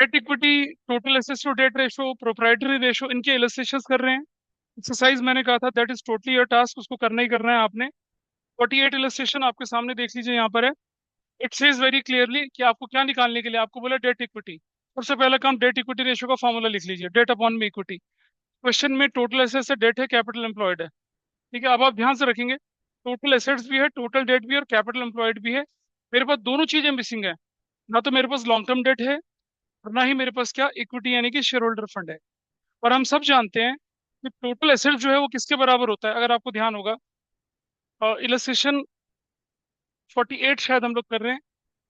Date equity, total assets to debt ratio, proprietary ratio, इनके illustrations कर रहे हैं। एक्सरसाइज मैंने कहा था that is totally your task, उसको करना ही करना है आपने। 48 इलस्ट्रेशन आपके सामने देख लीजिए, यहाँ पर है। इट सेज वेरी क्लियरली कि आपको क्या निकालने के लिए आपको बोला डेट इक्विटी। सबसे पहला काम, डेट इक्विटी रेशियो का फॉर्मूला लिख लीजिए, डेट अपॉन में इक्विटी। क्वेश्चन में टोटल एसेट्स है, डेट है, कैपिटल एम्प्लॉयड है। ठीक है, अब आप ध्यान से रखेंगे, टोटल एसेट्स भी है, टोटल डेट भी है, और कैपिटल एम्प्लॉयड भी है। मेरे पास दोनों चीजें मिसिंग है। ना तो मेरे पास लॉन्ग टर्म डेट है, और ना ही मेरे पास क्या इक्विटी यानी कि शेयर होल्डर फंड है। और हम सब जानते हैं कि टोटल एसेट जो है वो किसके बराबर होता है, अगर आपको ध्यान होगा। इलस्ट्रेशन 48 शायद हम लोग कर रहे हैं।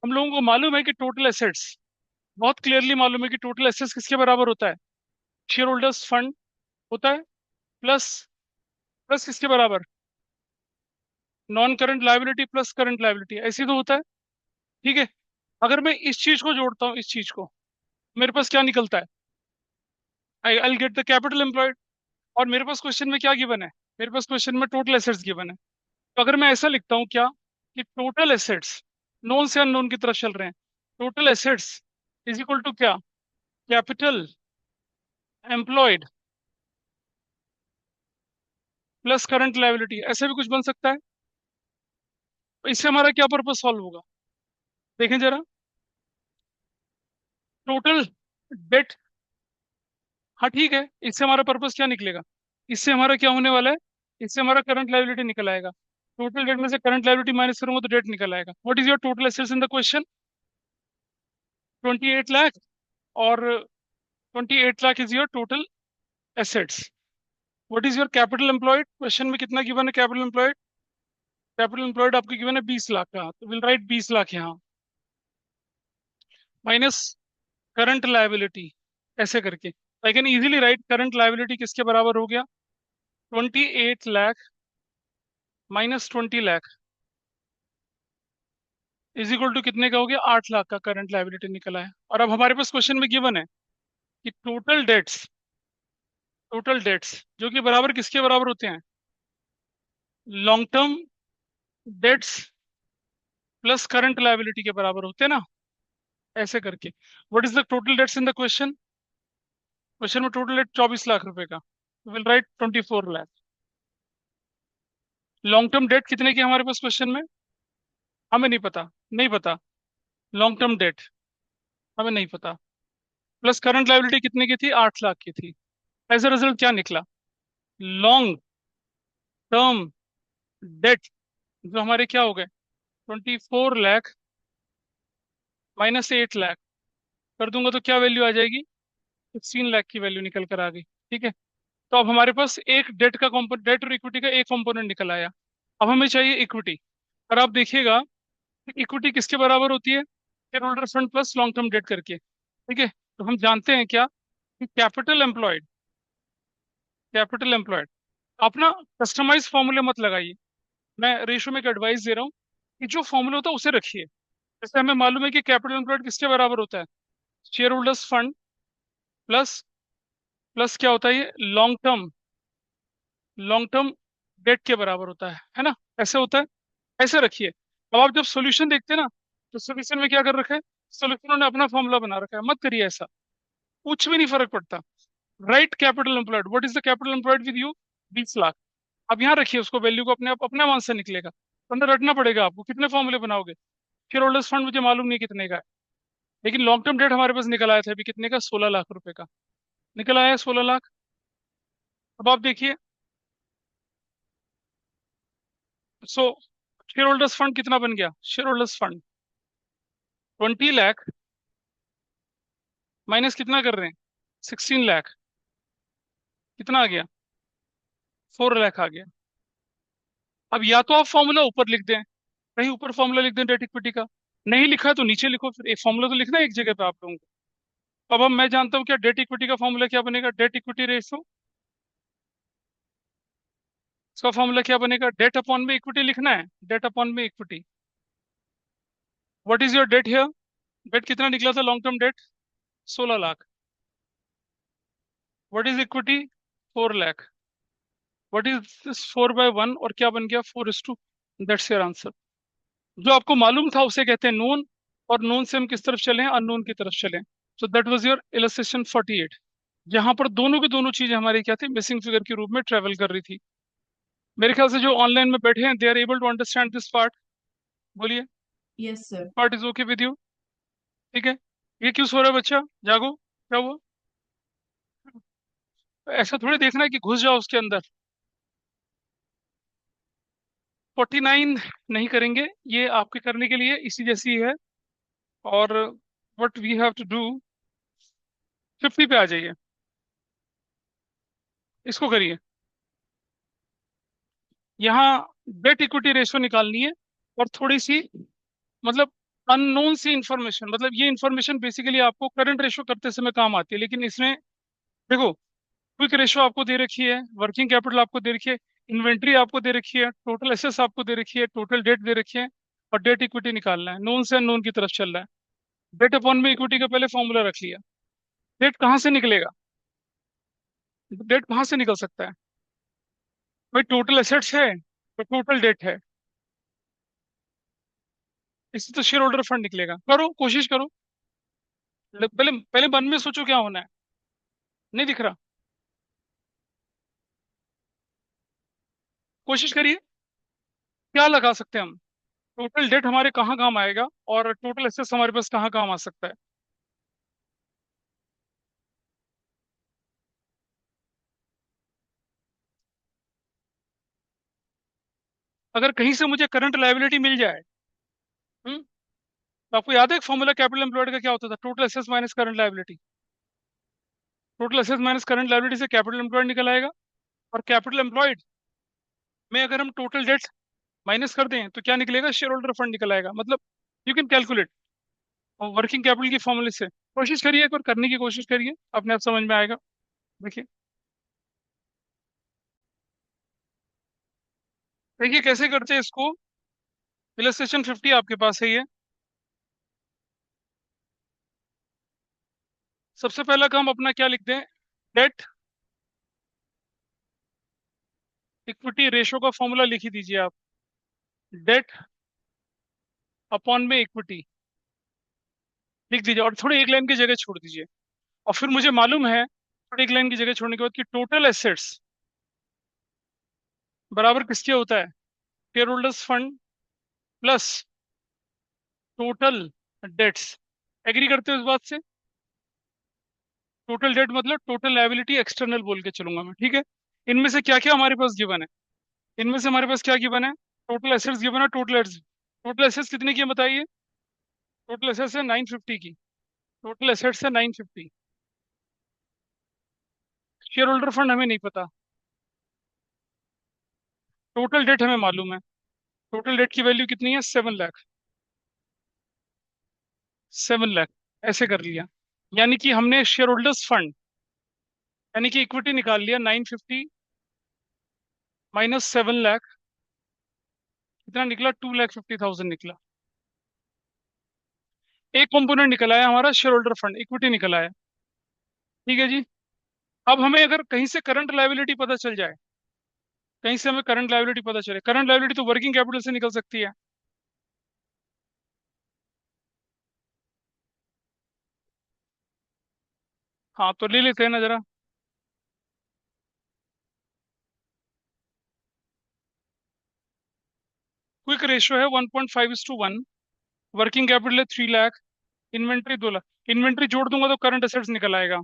हम लोगों को मालूम है कि टोटल एसेट्स, बहुत क्लियरली मालूम है कि टोटल एसेट्स किसके बराबर होता है, शेयर होल्डर्स फंड होता है, प्लस प्लस किसके बराबर, non current liability plus current liability, ऐसे तो होता है। ठीक है, अगर मैं इस चीज को जोड़ता हूँ इस चीज को, मेरे पास क्या निकलता है, I get the capital employed. और मेरे पास क्वेश्चन में क्या गिवन है, मेरे पास क्वेश्चन में टोटल एसेट्स गिवन है। तो अगर मैं ऐसा लिखता हूँ क्या, कि टोटल एसेट्स, नोन से अननोन की तरफ चल रहे हैं, total assets is equal to क्या, capital employed plus current liability, ऐसे भी कुछ बन सकता है। तो इससे हमारा क्या पर्पस सॉल्व होगा, देखें जरा। टोटल डेट, हाँ ठीक है, इससे हमारा पर्पस क्या निकलेगा, इससे हमारा क्या होने वाला है, इससे हमारा करंट लायबिलिटी निकल आएगा। टोटल डेट में से करंट लायबिलिटी माइनस करूंगा तो डेट निकल आएगा। What is your total assets in the question, 28 lakh. और 28 lakh is your total assets. What is your capital employed, question में कितना गिवन है कैपिटल एम्प्लॉयड, कैपिटल एम्प्लॉयड आपको गिवन है 20 लाख का, तो विल राइट 20 लाख यहाँ, माइनस करंट लायबिलिटी, ऐसे करके I can easily write current liability किसके बराबर हो गया, 28 lakh minus 20 lakh is equal to कितने का हो गया, 8 लाख का करंट लायबिलिटी निकला है। और अब हमारे पास क्वेश्चन में गिवन है कि टोटल डेट्स जो कि बराबर किसके बराबर होते हैं, long term dates plus current liability के बराबर होते हैं ना, ऐसे करके। What is the total debts in the question, question में टोटल डेट 24 लाख रुपए का, will write 24 lakh. Long term debt कितने की है हमारे पास क्वेश्चन में, हमें नहीं पता, नहीं पता। लॉन्ग टर्म डेट हमें नहीं पता, प्लस करंट लायबिलिटी कितने की थी, 8 लाख की थी। एज अ रिजल्ट क्या निकला, लॉन्ग टर्म डेट जो हमारे क्या हो गए, 24 लाख माइनस 8 लाख, कर दूंगा तो क्या वैल्यू आ जाएगी, 16 लाख की वैल्यू निकल कर आ गई। ठीक है, तो अब हमारे पास एक डेट का कॉम्पोनेंट, डेट और इक्विटी का एक कंपोनेंट निकल आया। अब हमें चाहिए इक्विटी। और आप देखिएगा, इक्विटी किसके बराबर होती है, share holder fund plus long term date करके। ठीक है, तो हम जानते हैं क्या, कि कैपिटल एम्प्लॉयड आप ना कस्टमाइज फॉर्मूले मत लगाइए। मैं रेशो में एक एडवाइस दे रहा हूँ कि जो फॉर्मूला होता है उसे रखिए। जैसे हमें मालूम है कि कैपिटल एम्प्लॉयड किसके बराबर होता है, share holders fund plus plus क्या होता है ये, लॉन्ग टर्म डेट के बराबर होता है ना, ऐसे होता है, ऐसे रखिए। अब आप जब सॉल्यूशन देखते हैं ना, तो सॉल्यूशन में क्या कर रखा है, सॉल्यूशन ने अपना फॉर्मूला बना रखा है, मत करिए ऐसा, कुछ भी नहीं फर्क पड़ता। Right capital employed, what is the capital employed with you, 20 lakh. अब यहाँ रखिए उसको, वैल्यू को अपने आप अपने मान से निकलेगा, तो अंदर रटना पड़ेगा आपको, कितने फॉर्मूले बनाओगे। शेयर होल्डर्स फंड मुझे मालूम नहीं कितने का है, लेकिन लॉन्ग टर्म डेट हमारे पास निकल आया था अभी कितने का, 16 लाख रुपए का निकल आया है, 16 लाख। अब आप देखिए, सो शेयर होल्डर्स फंड कितना बन गया, share holders fund 20 lakh minus कितना कर रहे हैं, 16 लाख, कितना आ गया, 4 लाख आ गया। अब या तो आप फॉर्मूला ऊपर लिख दें, कहीं ऊपर फॉर्मूला लिख दें डेट इक्विटी का, नहीं लिखा है तो नीचे लिखो, फिर एक फॉर्मूला तो लिखना है एक जगह पे आप लोगों को। अब मैं जानता हूँ क्या डेट इक्विटी का फॉर्मूला क्या बनेगा, डेट इक्विटी रेशो, इसका फॉर्मूला क्या बनेगा, डेट अपॉन में इक्विटी लिखना है, डेट अपॉन में equity. What is your debt here, debt कितना निकला था long term debt, 16 lakh. What is equity, 4 lakh. What is this 4/1, और क्या बन गया, 4:2। That's your answer. जो आपको मालूम था उसे कहते हैं नोन, और नोन से हम किस तरफ चले, अननोन की तरफ चले। So that was your illustration 48। यहाँ पर दोनों की दोनों चीजें हमारी क्या थी, मिसिंग फिगर के रूप में ट्रेवल कर रही थी। मेरे ख्याल से जो ऑनलाइन में बैठे हैं they are able to understand this part. बोलिए, yes sir. Part is okay with you? ठीक है। ये क्यों सो रहा है बच्चा, जागो, क्या हुआ? ऐसा थोड़ी देखना है कि घुस जाओ उसके अंदर। 49 नहीं करेंगे, ये आपके करने के लिए इसी जैसी है। और what we have to do, 50 पे आ जाइए, इसको करिए। यहाँ डेट इक्विटी रेशियो निकालनी है, और थोड़ी सी मतलब अननोन सी इंफॉर्मेशन, मतलब ये इंफॉर्मेशन बेसिकली आपको करंट रेशियो करते समय काम आती है, लेकिन इसमें देखो, क्विक रेशियो आपको दे रखी है, वर्किंग कैपिटल आपको दे रखी है, इन्वेंट्री आपको दे रखी है, टोटल एसेट्स आपको दे रखी है, टोटल डेट दे रखी है, और डेट इक्विटी निकालना है। नोन से अननोन की तरफ चल रहा है। डेट अपॉन में इक्विटी का पहले फॉर्मूला रख लिया। डेट कहाँ से निकलेगा? डेट कहाँ से निकल सकता है? भाई टोटल एसेट्स है तो टोटल डेट है, इससे तो शेयर होल्डर फंड निकलेगा। करो, कोशिश करो। पहले पहले मन में सोचो क्या होना है। नहीं दिख रहा? कोशिश करिए, क्या लगा सकते हैं हम? टोटल डेट हमारे कहाँ काम आएगा, और टोटल एसेट्स हमारे पास कहाँ काम आ सकता है? अगर कहीं से मुझे करंट लायबिलिटी मिल जाए, हम्म, तो आपको याद है फॉर्मूला कैपिटल एम्प्लॉयड का क्या होता था? Total assets minus current liability. Total assets minus current liability से कैपिटल एम्प्लॉयड निकल आएगा। और कैपिटल एम्प्लॉयड में अगर हम टोटल डेट माइनस कर दें तो क्या निकलेगा? शेयर होल्डर फंड निकल आएगा। मतलब you can calculate working capital की फॉर्मूले से। कोशिश करिए, एक बार करने की कोशिश करिए, अपने आप समझ में आएगा। देखिए, देखिए कैसे करते हैं इसको। इलस्ट्रेशन 50 आपके पास है ये। सबसे पहला काम अपना क्या लिख दें? डेट इक्विटी रेशो का फॉर्मूला लिख ही दीजिए आप। डेट अपॉन में इक्विटी लिख दीजिए, और थोड़ी एक लाइन की जगह छोड़ दीजिए। और फिर मुझे मालूम है थोड़ी एक लाइन की जगह छोड़ने के बाद कि टोटल एसेट्स बराबर किसके होता है? Share holders fund plus total debts. Agree करते हो इस बात से? टोटल डेट मतलब टोटल लायबिलिटी एक्सटर्नल बोल के चलूंगा मैं, ठीक है। इनमें से क्या क्या हमारे पास गिवन है? इनमें से हमारे पास क्या गिवन है? टोटल एसेट्स गिवन है, टोटल एसेट्स। टोटल एसेट्स कितने की है बताइए? टोटल एसेट्स है 950 की। टोटल एसेट्स है 950। शेयर होल्डर फंड हमें नहीं पता। टोटल डेट हमें मालूम है। टोटल डेट की वैल्यू कितनी है? 7 लाख। 7 लाख। ऐसे कर लिया। यानी कि हमने शेयर होल्डर्स फंड, यानी कि इक्विटी निकाल लिया 950 -7 लाख। कितना निकला? 2,50,000 निकला। एक कंपोनेंट निकल आया हमारा शेयर होल्डर फंड, इक्विटी निकल आया। ठीक है जी। अब हमें अगर कहीं से करंट लायबिलिटी पता चल जाए, कहीं से हमें करंट लायबिलिटी पता चले, करंट लायबिलिटी तो वर्किंग कैपिटल से निकल सकती है। हाँ, तो ले लेते हैं ना जरा। क्विक रेशियो है 1.5:1। वर्किंग कैपिटल है 3 लाख। इन्वेंट्री 2 लाख। इन्वेंट्री जोड़ दूंगा तो करंट असेट्स निकल आएगा।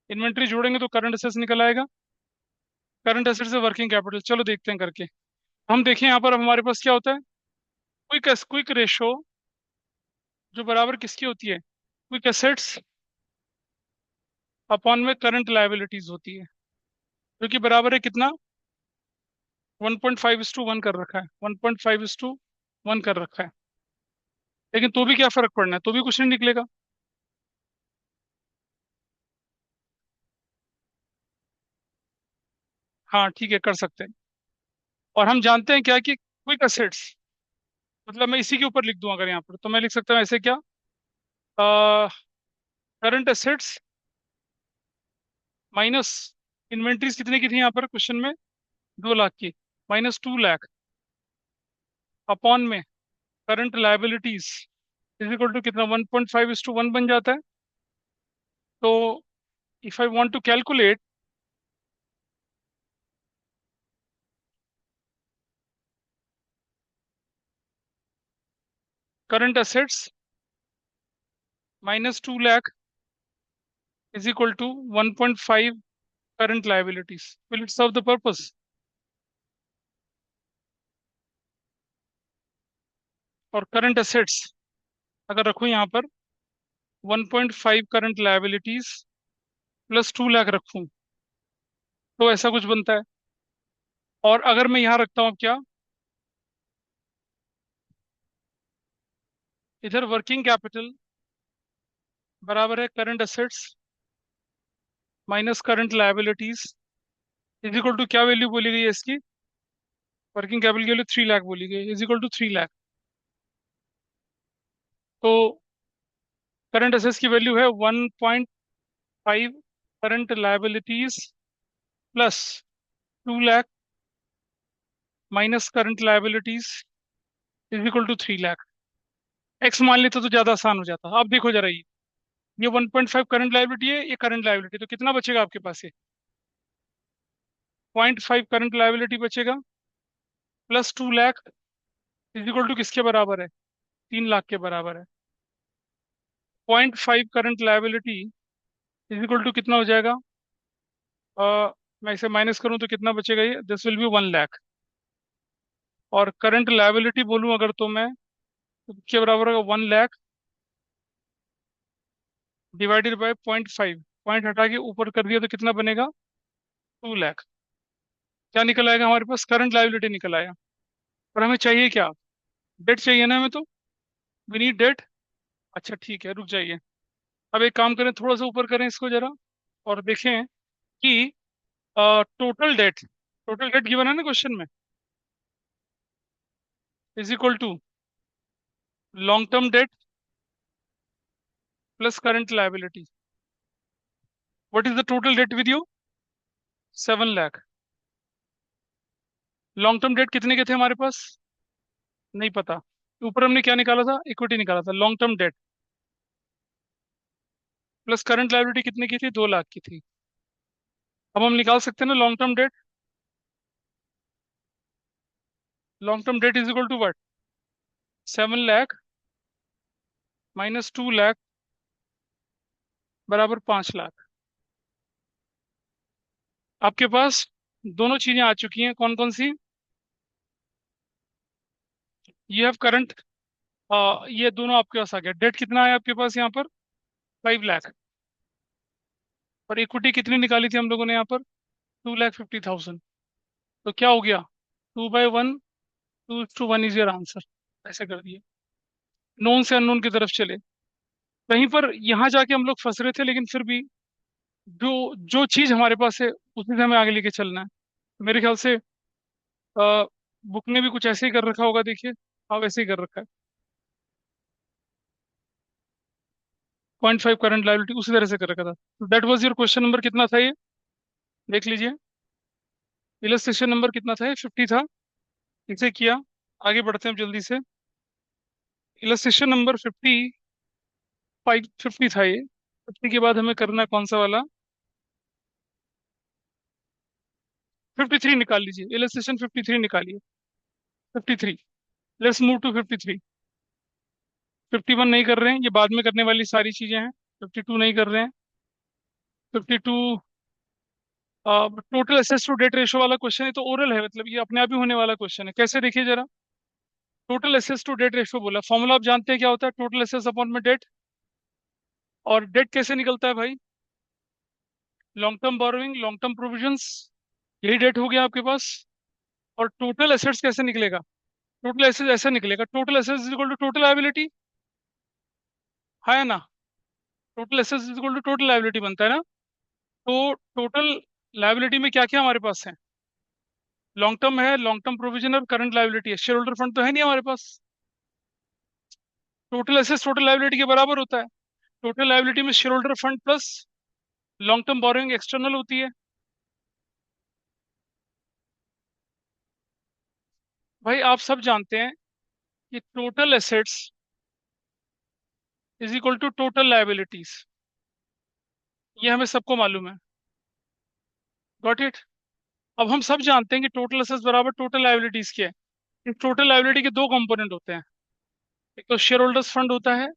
इन्वेंट्री जोड़ेंगे तो करंट असेट्स निकल आएगा। करंट असेट्स से वर्किंग कैपिटल, चलो देखते हैं करके। हम देखें यहाँ पर, अब हमारे पास क्या होता है? क्विक क्विक रेशो जो बराबर किसकी होती है? क्विक एसेट्स अपॉन में करंट लायबिलिटीज होती है, जो कि बराबर है कितना? 1.5:1 कर रखा है। 1.5:1 कर रखा है। लेकिन तो भी क्या फर्क पड़ना है, तो भी कुछ नहीं निकलेगा। हाँ ठीक है, कर सकते हैं। और हम जानते हैं क्या कि क्विक एसेट्स मतलब, मैं इसी के ऊपर लिख दूं अगर यहाँ पर, तो मैं लिख सकता हूँ ऐसे क्या? करंट एसेट्स माइनस इन्वेंट्रीज कितने की थी यहाँ पर क्वेश्चन में? 2 लाख की। -2 लाख अपॉन में current liabilities is equal to कितना, 1.5:1 बन जाता है। तो if I want to calculate current assets -2 lakh is equal to 1.5 current liabilities, will it serve the purpose? और करंट असेट्स अगर रखूं यहाँ पर 1.5 करंट लाइबिलिटीज +2 लाख रखूं, तो ऐसा कुछ बनता है। और अगर मैं यहाँ रखता हूँ अब क्या, इधर वर्किंग कैपिटल बराबर है current assets minus current liabilities is equal to क्या वैल्यू बोली गई है इसकी, वर्किंग कैपिटल के लिए 3 लाख बोली गई, इज इक्वल टू 3 लाख। तो करंट असेट्स की वैल्यू है 1.5 current liabilities +2 lakh minus current liabilities is equal to 3 lakh. X मान लेते तो ज्यादा आसान हो जाता। अब देखो जरा, ये 1.5 करंट लाइबिलिटी है, ये करंट लाइबिलिटी, तो कितना बचेगा आपके पास? ये 0.5 करंट लाइबिलिटी बचेगा +2 लाख इज इक्वल टू किसके बराबर है, 3 लाख के बराबर है। 0.5 current liability is equal to कितना हो जाएगा, मैं इसे माइनस करूं तो कितना बचेगा, ये दिस विल बी 1 लाख। और करंट लाइबिलिटी बोलूं अगर तो मैं, तो किसके बराबर होगा, 1 लाख डिवाइडेड बाय 0.5, पॉइंट हटा के ऊपर कर दिया तो कितना बनेगा, 2 लाख। क्या निकल आएगा हमारे पास, करंट लाइबिलिटी निकल आया। और हमें चाहिए क्या, डेट चाहिए ना हमें, तो वी नीड डेट। अच्छा ठीक है, रुक जाइए। अब एक काम करें, थोड़ा सा ऊपर करें इसको जरा, और देखें कि टोटल डेट गिवन है ना क्वेश्चन में, is equal to long term debt plus current liability. What is the total debt with you, 7 lakh. Long term debt कितने के थे हमारे पास, नहीं पता। ऊपर हमने क्या निकाला था, इक्विटी निकाला था। Long term debt plus current liability कितने की थी, 2 लाख की थी। अब हम निकाल सकते हैं ना long term debt. Long term debt is equal to what, 7 lakh -2 lakh बराबर 5 लाख। आपके पास दोनों चीजें आ चुकी हैं, कौन कौन सी, ये हैव करंट, ये दोनों आपके पास आ गया। डेट कितना है आपके पास यहाँ पर, 5 लाख। और इक्विटी कितनी निकाली थी हम लोगों ने यहाँ पर, 2,50,000। तो क्या हो गया, 2/1, 2:1 इज योर आंसर। ऐसे कर दिए, नोन से अननोन की तरफ चले। कहीं पर यहाँ जाके हम लोग फंस रहे थे, लेकिन फिर भी जो जो चीज हमारे पास है उसी से हमें आगे लेके चलना है। मेरे ख्याल से बुक ने भी कुछ ऐसे ही कर रखा होगा, देखिए। हाँ, वैसे ही कर रखा है। 0.5 करंट लाइबिलिटी उसी तरह से कर रखा था। तो that was your question number कितना था ये, देख लीजिए। इलस्ट्रेशन नंबर कितना था, ये 50 था। इसे किया, आगे बढ़ते हैं अब जल्दी से। इलस्ट्रेशन नंबर 50 था ये। 50 के बाद हमें करना है कौन सा वाला, 53 निकाल लीजिए। इलस्ट्रेशन 53 निकालिए, 53। Let's move to 53। 51 नहीं कर रहे हैं, ये बाद में करने वाली सारी चीजें हैं। 52 नहीं कर रहे हैं। 52 टोटल एसेस टू डेट रेशो वाला क्वेश्चन है, तो ओरल है, मतलब ये अपने आप ही होने वाला क्वेश्चन है। कैसे, देखिए जरा। टोटल एसेस टू डेट रेशो बोला, फॉर्मूला आप जानते हैं क्या होता है, टोटल एसेस अपॉन में डेट। और डेट कैसे निकलता है भाई, long term borrowing, long term provisions, यही डेट हो गया आपके पास। और टोटल एसेट्स कैसे निकलेगा, टोटल एसेट्स ऐसा निकलेगा, total assets is equal to total liability, है ना। Total assets is equal to total liability बनता है ना। तो टोटल लायबिलिटी में क्या क्या हमारे पास है, लॉन्ग टर्म है, लॉन्ग टर्म प्रोविजन और करंट लायबिलिटी है। शेयर होल्डर फंड तो है नहीं हमारे पास। टोटल एसेट्स टोटल लायबिलिटी के बराबर होता है। टोटल लायबिलिटी में share holder fund plus long term borrowing external होती है। भाई आप सब जानते हैं कि total assets is equal to total liabilities. ये हमें सबको मालूम है। Got it. अब हम सब जानते हैं कि टोटल असेट्स बराबर टोटल लायबिलिटीज क्या है। इस टोटल लायबिलिटी के दो कंपोनेंट होते हैं, एक तो शेयर होल्डर्स फंड होता है,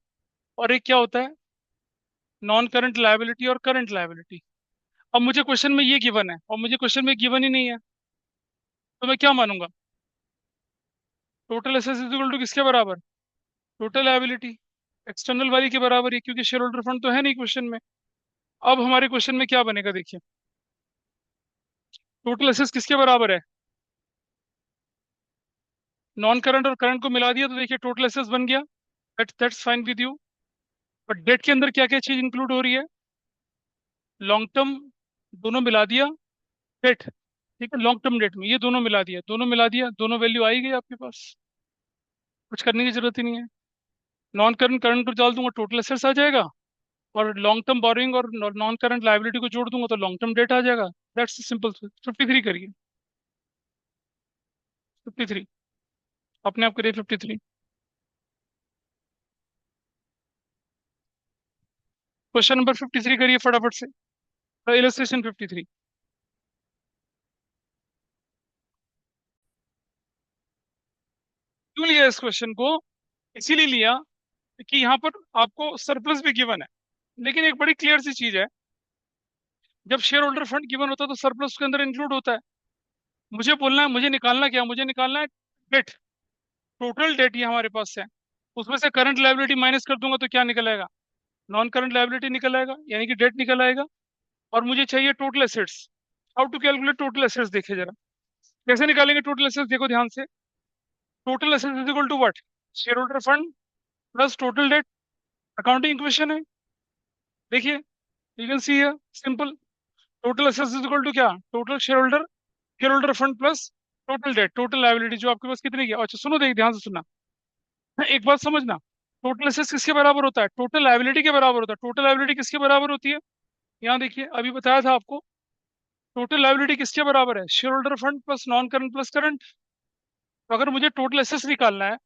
और एक क्या होता है, नॉन करंट लायबिलिटी और करंट लायबिलिटी। अब मुझे क्वेश्चन में ये गिवन है और मुझे क्वेश्चन में गिवन ही नहीं है, तो मैं क्या मानूंगा? Total assets is equal to किसके बराबर? टोटल लायबिलिटी, एक्सटर्नल वाली के बराबर है, क्योंकि शेयर होल्डर फंड तो है नहीं क्वेश्चन में। अब हमारे क्वेश्चन में क्या बनेगा देखिए, टोटल एसेट्स किसके बराबर है? नॉन करंट और करंट को मिला दिया तो देखिए टोटल एसेट्स बन गया। That's fine with you. But debt के अंदर क्या क्या चीज इंक्लूड हो रही है? लॉन्ग टर्म, दोनों मिला दिया, डेट, ठीक है, लॉन्ग टर्म डेट में ये दोनों मिला दिया, दोनों मिला दिया, दोनों वैल्यू आई गई आपके पास, कुछ करने की जरूरत ही नहीं है। नॉन करंट करंट को डाल दूंगा, टोटल एसेट्स आ जाएगा, और लॉन्ग टर्म बोरिंग और नॉन करंट लायबिलिटी को जोड़ दूंगा तो लॉन्ग टर्म डेट आ जाएगा। That's simple. 53 करिए, 53, अपने आप करिए 53। क्वेश्चन नंबर 53 करिए फटाफट से, इलस्ट्रेशन 53। क्यों लिया इस क्वेश्चन को? इसीलिए लिया कि यहाँ पर आपको सरप्लस भी गिवन है, लेकिन एक बड़ी क्लियर सी चीज है, जब शेयर होल्डर फंड गिवन होता है तो सरप्लस उसके अंदर इंक्लूड होता है। मुझे बोलना है, मुझे निकालना क्या, मुझे निकालना है डेट, टोटल डेट ये हमारे पास है, उसमें से करंट लायबिलिटी माइनस कर दूंगा तो क्या निकल आएगा? नॉन करंट लायबिलिटी निकल आएगा, यानी कि डेट निकल आएगा। और मुझे चाहिए total assets. How to calculate total assets, देखिए जरा कैसे निकालेंगे टोटल एसेट्स, देखो ध्यान से। Total assets is equal to what? Share holder fund plus total debt, accounting equation है, देखिए, you can see here, simple. Total assets is equal to क्या? Total share holder fund plus total debt, total liability जो आपके पास कितनी की। अच्छा सुनो, देख ध्यान से सुनना, एक बात समझना, टोटल एसेट्स किसके बराबर होता है? टोटल लायबिलिटी के बराबर होता है। टोटल लायबिलिटी किसके बराबर होती है? यहाँ देखिए, अभी बताया था आपको, टोटल लायबिलिटी किसके बराबर है? Share holder fund plus non current plus current. तो अगर मुझे टोटल एसेट्स निकालना है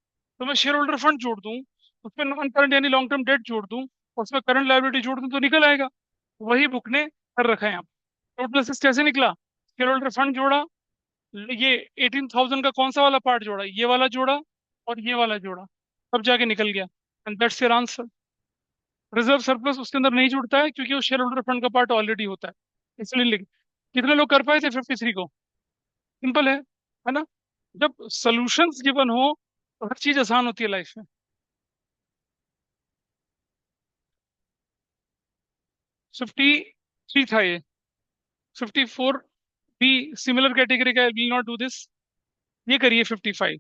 तो मैं शेयर होल्डर फंड जोड़ दूं, उसमें नॉन करंट यानी लॉन्ग टर्म डेट जोड़ दूं, और उसमें करंट लायबिलिटी जोड़ दूं तो निकल आएगा। वही बुक ने कर रखा है यहाँ। टोटल एसेट्स कैसे निकला? शेयर होल्डर फंड जोड़ा, ये 18,000 का कौन सा वाला पार्ट जोड़ा, ये वाला जोड़ा, और ये वाला जोड़ा, तब जाके निकल गया। And that's your answer. Reserve surplus उसके अंदर नहीं जुड़ता है क्योंकि वो शेयर होल्डर फंड का पार्ट ऑलरेडी होता है, इसलिए लिख। कितने लोग कर पाए थे 53 को? सिंपल है ना? जब सॉल्यूशंस गिवन हो तो हर चीज आसान होती है लाइफ में। 53 था ये, 54 भी सिमिलर कैटेगरी का, विल नॉट डू दिस। ये करिए 55,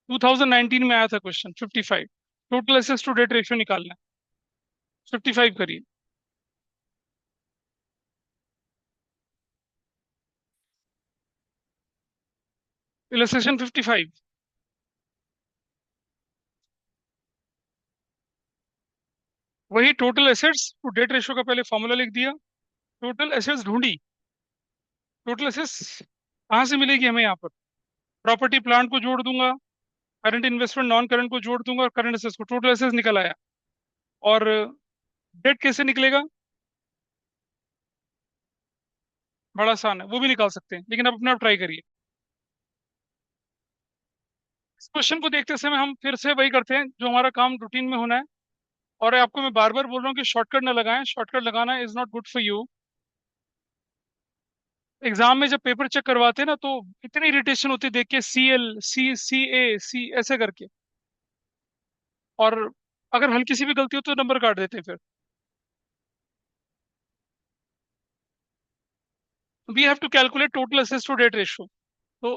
2019 में आया था question 55, total assets to debt ratio निकालना है। 55 करिए, इलस्ट्रेशन 55। वही total assets to debt ratio का पहले फॉर्मूला लिख दिया, टोटल एसेट्स ढूंढी। टोटल एसेट्स कहाँ से मिलेगी हमें? यहाँ पर प्रॉपर्टी प्लांट को जोड़ दूंगा, करंट इन्वेस्टमेंट नॉन करंट को जोड़ दूंगा, और करंट एसेट्स को, टोटल एसेट्स निकल आया। और डेट कैसे निकलेगा? बड़ा आसान है, वो भी निकाल सकते हैं, लेकिन आप अपने आप ट्राई करिए। इस क्वेश्चन को देखते समय हम फिर से वही करते हैं जो हमारा काम रूटीन में होना है। और आपको मैं बार बार बोल रहा हूँ कि शॉर्टकट ना लगाएं, शॉर्टकट लगाना is not good for you. Exam में जब पेपर चेक करवाते हैं ना तो इतनी इरिटेशन होती है देख के, CL, C, C, A, C ऐसे करके, और अगर हल्की सी भी गलती हो तो नंबर काट देते हैं फिर। We have to calculate total assets to debt ratio. तो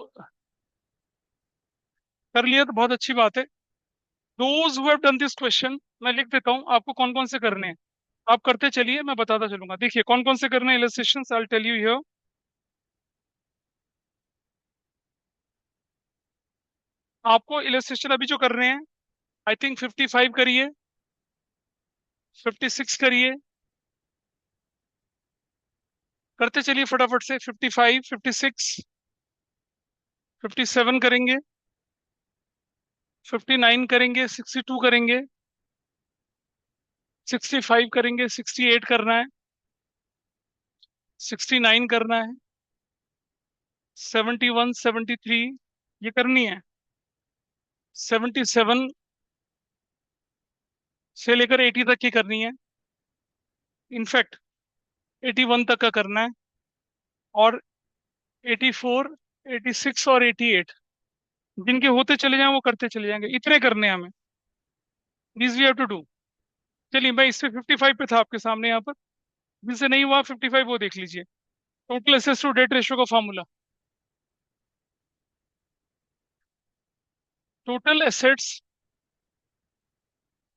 कर लिया तो बहुत अच्छी बात है। Those who have done this question, मैं लिख देता हूँ आपको कौन कौन से करने हैं, आप करते चलिए, मैं बताता चलूंगा। देखिए कौन कौन से करने हैं illustration, I tell you here. आपको इलस्ट्रेशन अभी जो कर रहे हैं, आई थिंक 55 करिए, 56 करिए, करते चलिए फटाफट से। 55, 56, 57 करेंगे, 59 करेंगे, 62 करेंगे, 65 करेंगे, 68 करना है, 69 करना है, 71, 73 ये करनी है, 77 से लेकर 80 तक की करनी है, इनफैक्ट 81 तक का करना है, और 84, 86 और 88 जिनके होते चले जाएं वो करते चले जाएंगे, इतने करने हैं हमें, this we have to do. चलिए, मैं इससे 55 पे था आपके सामने यहाँ पर, जिनसे नहीं हुआ 55 वो देख लीजिए। Total assets to debt ratio का formula, total assets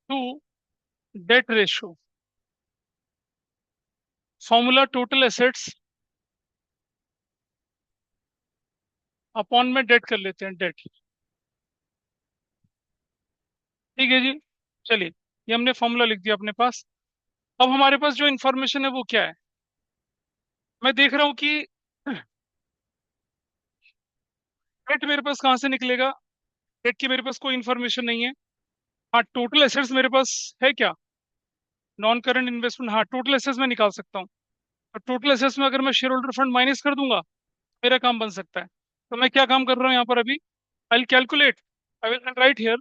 to debt ratio, formula total assets upon में डेट कर लेते हैं, डेट। ठीक है जी, चलिए, ये हमने फॉर्मूला लिख दिया अपने पास। अब हमारे पास जो इंफॉर्मेशन है वो क्या है, मैं देख रहा हूँ कि डेट मेरे पास कहाँ से निकलेगा, डेट की मेरे पास कोई इंफॉर्मेशन नहीं है। हाँ, टोटल एसेट्स मेरे पास है क्या, नॉन करंट इन्वेस्टमेंट, हाँ टोटल एसेट्स में निकाल सकता हूँ। और टोटल एसेट्स में अगर मैं शेयर होल्डर फंड माइनस कर दूंगा, मेरा काम बन सकता है। तो मैं क्या काम कर रहा हूँ यहाँ पर अभी, I will calculate, I will write here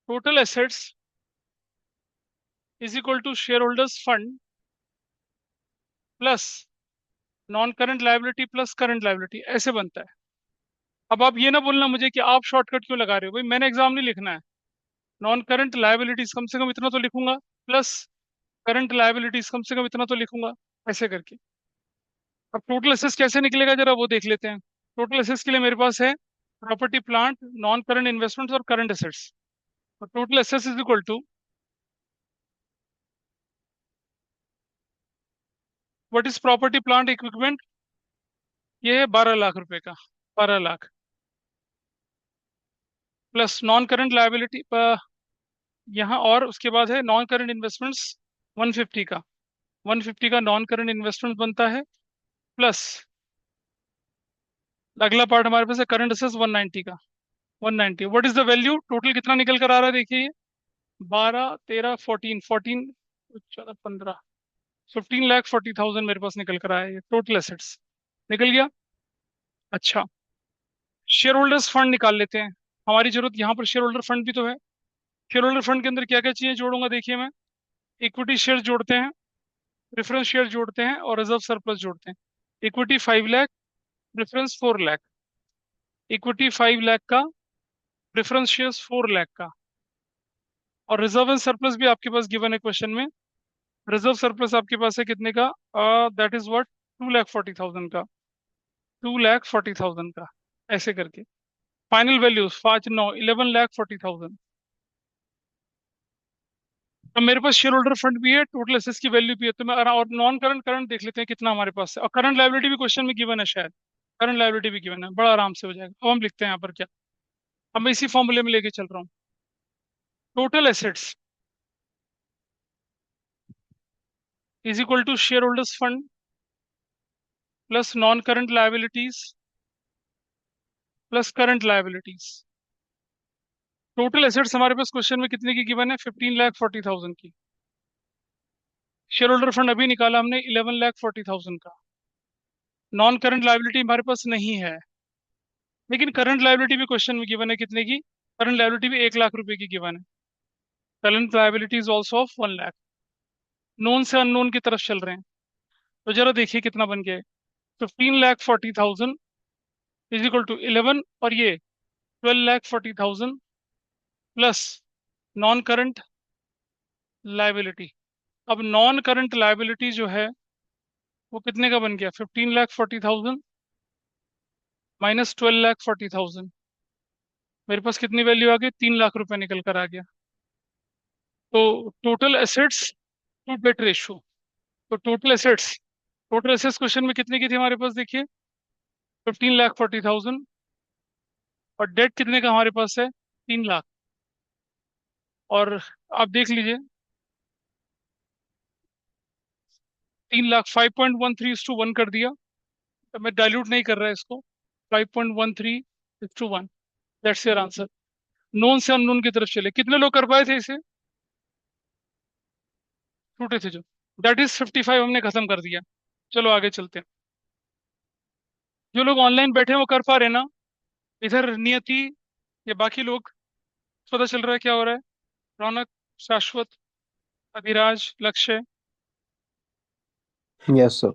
total assets is equal to share holders fund plus non current liability plus current liability, ऐसे बनता है। अब आप ये ना बोलना मुझे कि आप शॉर्टकट क्यों लगा रहे हो, भाई मैंने एग्जाम नहीं लिखना है। नॉन करंट लायबिलिटीज कम से कम इतना तो लिखूंगा, प्लस करंट लायबिलिटीज कम से कम इतना तो लिखूंगा, ऐसे करके। अब टोटल एसेट्स कैसे निकलेगा जरा वो देख लेते हैं। टोटल एसेट्स के लिए मेरे पास है property plant, non current investments और करंट एसेट्स। तो total assets is equal to, what is property plant equipment, ये है 12 लाख रुपए का, 12 lakh, plus non current liability यहाँ, और उसके बाद है नॉन करंट इन्वेस्टमेंट्स 150 का, 150 का नॉन करंट इन्वेस्टमेंट बनता है, प्लस अगला पार्ट हमारे पास है करंट एसेट्स 190 का, 190, what is the value, total कितना निकल कर आ रहा है देखिए, 12, 13, 14, 14, 14, 15, 15,40,000 मेरे पास निकल कर आया, ये टोटल एसेट्स निकल गया। अच्छा, शेयर होल्डर्स फंड निकाल लेते हैं, हमारी जरूरत यहाँ पर शेयर होल्डर फंड भी तो है। शेयर होल्डर फंड के अंदर क्या क्या चीजें जोड़ूंगा देखिए मैं, इक्विटी शेयर जोड़ते हैं, प्रेफरेंस शेयर जोड़ते हैं, और रिजर्व सरप्लस जोड़ते हैं। Equity 5 lakh, preference 4 lakh, equity 5 lakh का, प्रेफरेंस शेयर्स 4 लाख का, और रिजर्व एंड सरप्लस भी आपके पास गिवन है क्वेश्चन में। रिजर्व सरप्लस आपके पास है कितने का, दैट इज व्हाट, 2,40,000 का, 2,40,000 का, ऐसे करके। Final values 5, 9, 11,40,000। अब मेरे पास शेयर होल्डर फंड भी है, टोटल एसेट्स की वैल्यू भी है, तो मैं और नॉन करंट करंट देख लेते हैं कितना हमारे पास है, और करंट लायबिलिटी भी क्वेश्चन में गिवन है शायद, करंट लायबिलिटी भी गिवन है, बड़ा आराम से हो जाएगा। अब हम लिखते हैं यहाँ पर क्या, अब मैं इसी फॉर्मूले में लेके चल रहा हूँ। Total assets is equal to share holders fund plus non current liabilities plus current liabilities. Total assets हमारे पास क्वेश्चन में कितने की गिवन है, 15,40,000 की। शेयर होल्डर फंड अभी निकाला हमने 11,40,000 का। नॉन करंट लायबिलिटी हमारे पास नहीं है, लेकिन करंट लायबिलिटी भी क्वेश्चन में गिवन है कितने की, करंट लायबिलिटी भी 1 लाख रुपए की गिवन है। Current liability is also of 1 lakh. Known से अननोन की तरफ चल रहे हैं, तो जरा देखिए कितना बन गया है। 15,40,000 इज इक्वल टू 11, और ये 12,40,000 प्लस नॉन करंट लायबिलिटी। अब नॉन करंट लायबिलिटी जो है वो कितने का बन गया, 15,40,000 माइनस 12,40,000, मेरे पास कितनी वैल्यू आ गई, 3 लाख रुपए निकल कर आ गया। तो total assets to debt ratio, तो टोटल एसेट्स क्वेश्चन में कितने की थी हमारे पास देखिए, 15,40,000, और डेट कितने का हमारे पास है, 3 लाख। और आप देख लीजिए, 3 लाख 5.13:1 कर दिया, तो मैं डाइल्यूट नहीं कर रहा है इसको, 5.13:1, दैट्स योर आंसर। नोन से अननोन की तरफ चले, कितने लोग कर पाए थे इसे, छूटे थे जो, दैट इज 55 हमने खत्म कर दिया। चलो आगे चलते हैं। जो लोग ऑनलाइन बैठे हैं वो कर पा रहे हैं ना? इधर नियति या बाकी लोग, पता चल रहा है क्या हो रहा है? रौनक, शाश्वत, अभिराज, लक्ष्य। Yes sir.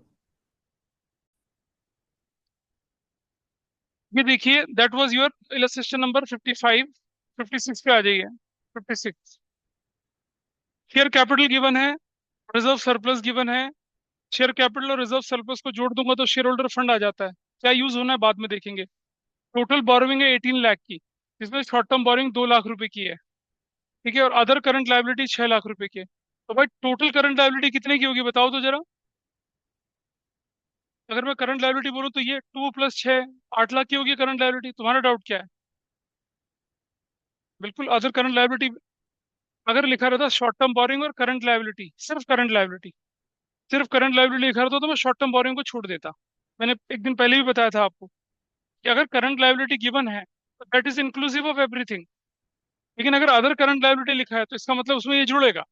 ये देखिए, that was your illustration number 55। 56 पे आ जाइए। 56। शेयर कैपिटल गिवन है, रिजर्व सरप्लस गिवन है। शेयर कैपिटल और रिजर्व सरप्लस को जोड़ दूंगा तो शेयर होल्डर फंड आ जाता है। क्या यूज होना है बाद में देखेंगे। टोटल बोरोविंग है 18 लाख की, जिसमें शॉर्ट टर्म बोरोविंग 2 लाख रुपए की है। ठीक है, और अदर करंट लाइबिलिटी 6 लाख रुपए की है। तो भाई टोटल करंट लाइबिलिटी कितने की होगी बताओ तो जरा। अगर मैं करंट लाइबिलिटी बोलूँ तो ये 2 + 6 8 लाख की होगी करंट लाइबिलिटी। तुम्हारा डाउट क्या है? बिल्कुल अदर करंट लाइबिलिटी। अगर लिखा रहता शॉर्ट टर्म बोरिंग और करंट लाइबिलिटी, सिर्फ करंट लाइबिलिटी, सिर्फ करंट लाइबिलिटी लिखा रहता तो मैं शॉर्ट टर्म बोरिंग को छोड़ देता। मैंने एक दिन पहले भी बताया था आपको कि अगर करंट लाइबिलिटी गिवन है तो that is inclusive of everything. लेकिन अगर अदर करंट लाइबिलिटी लिखा है तो इसका मतलब उसमें ये जुड़ेगा।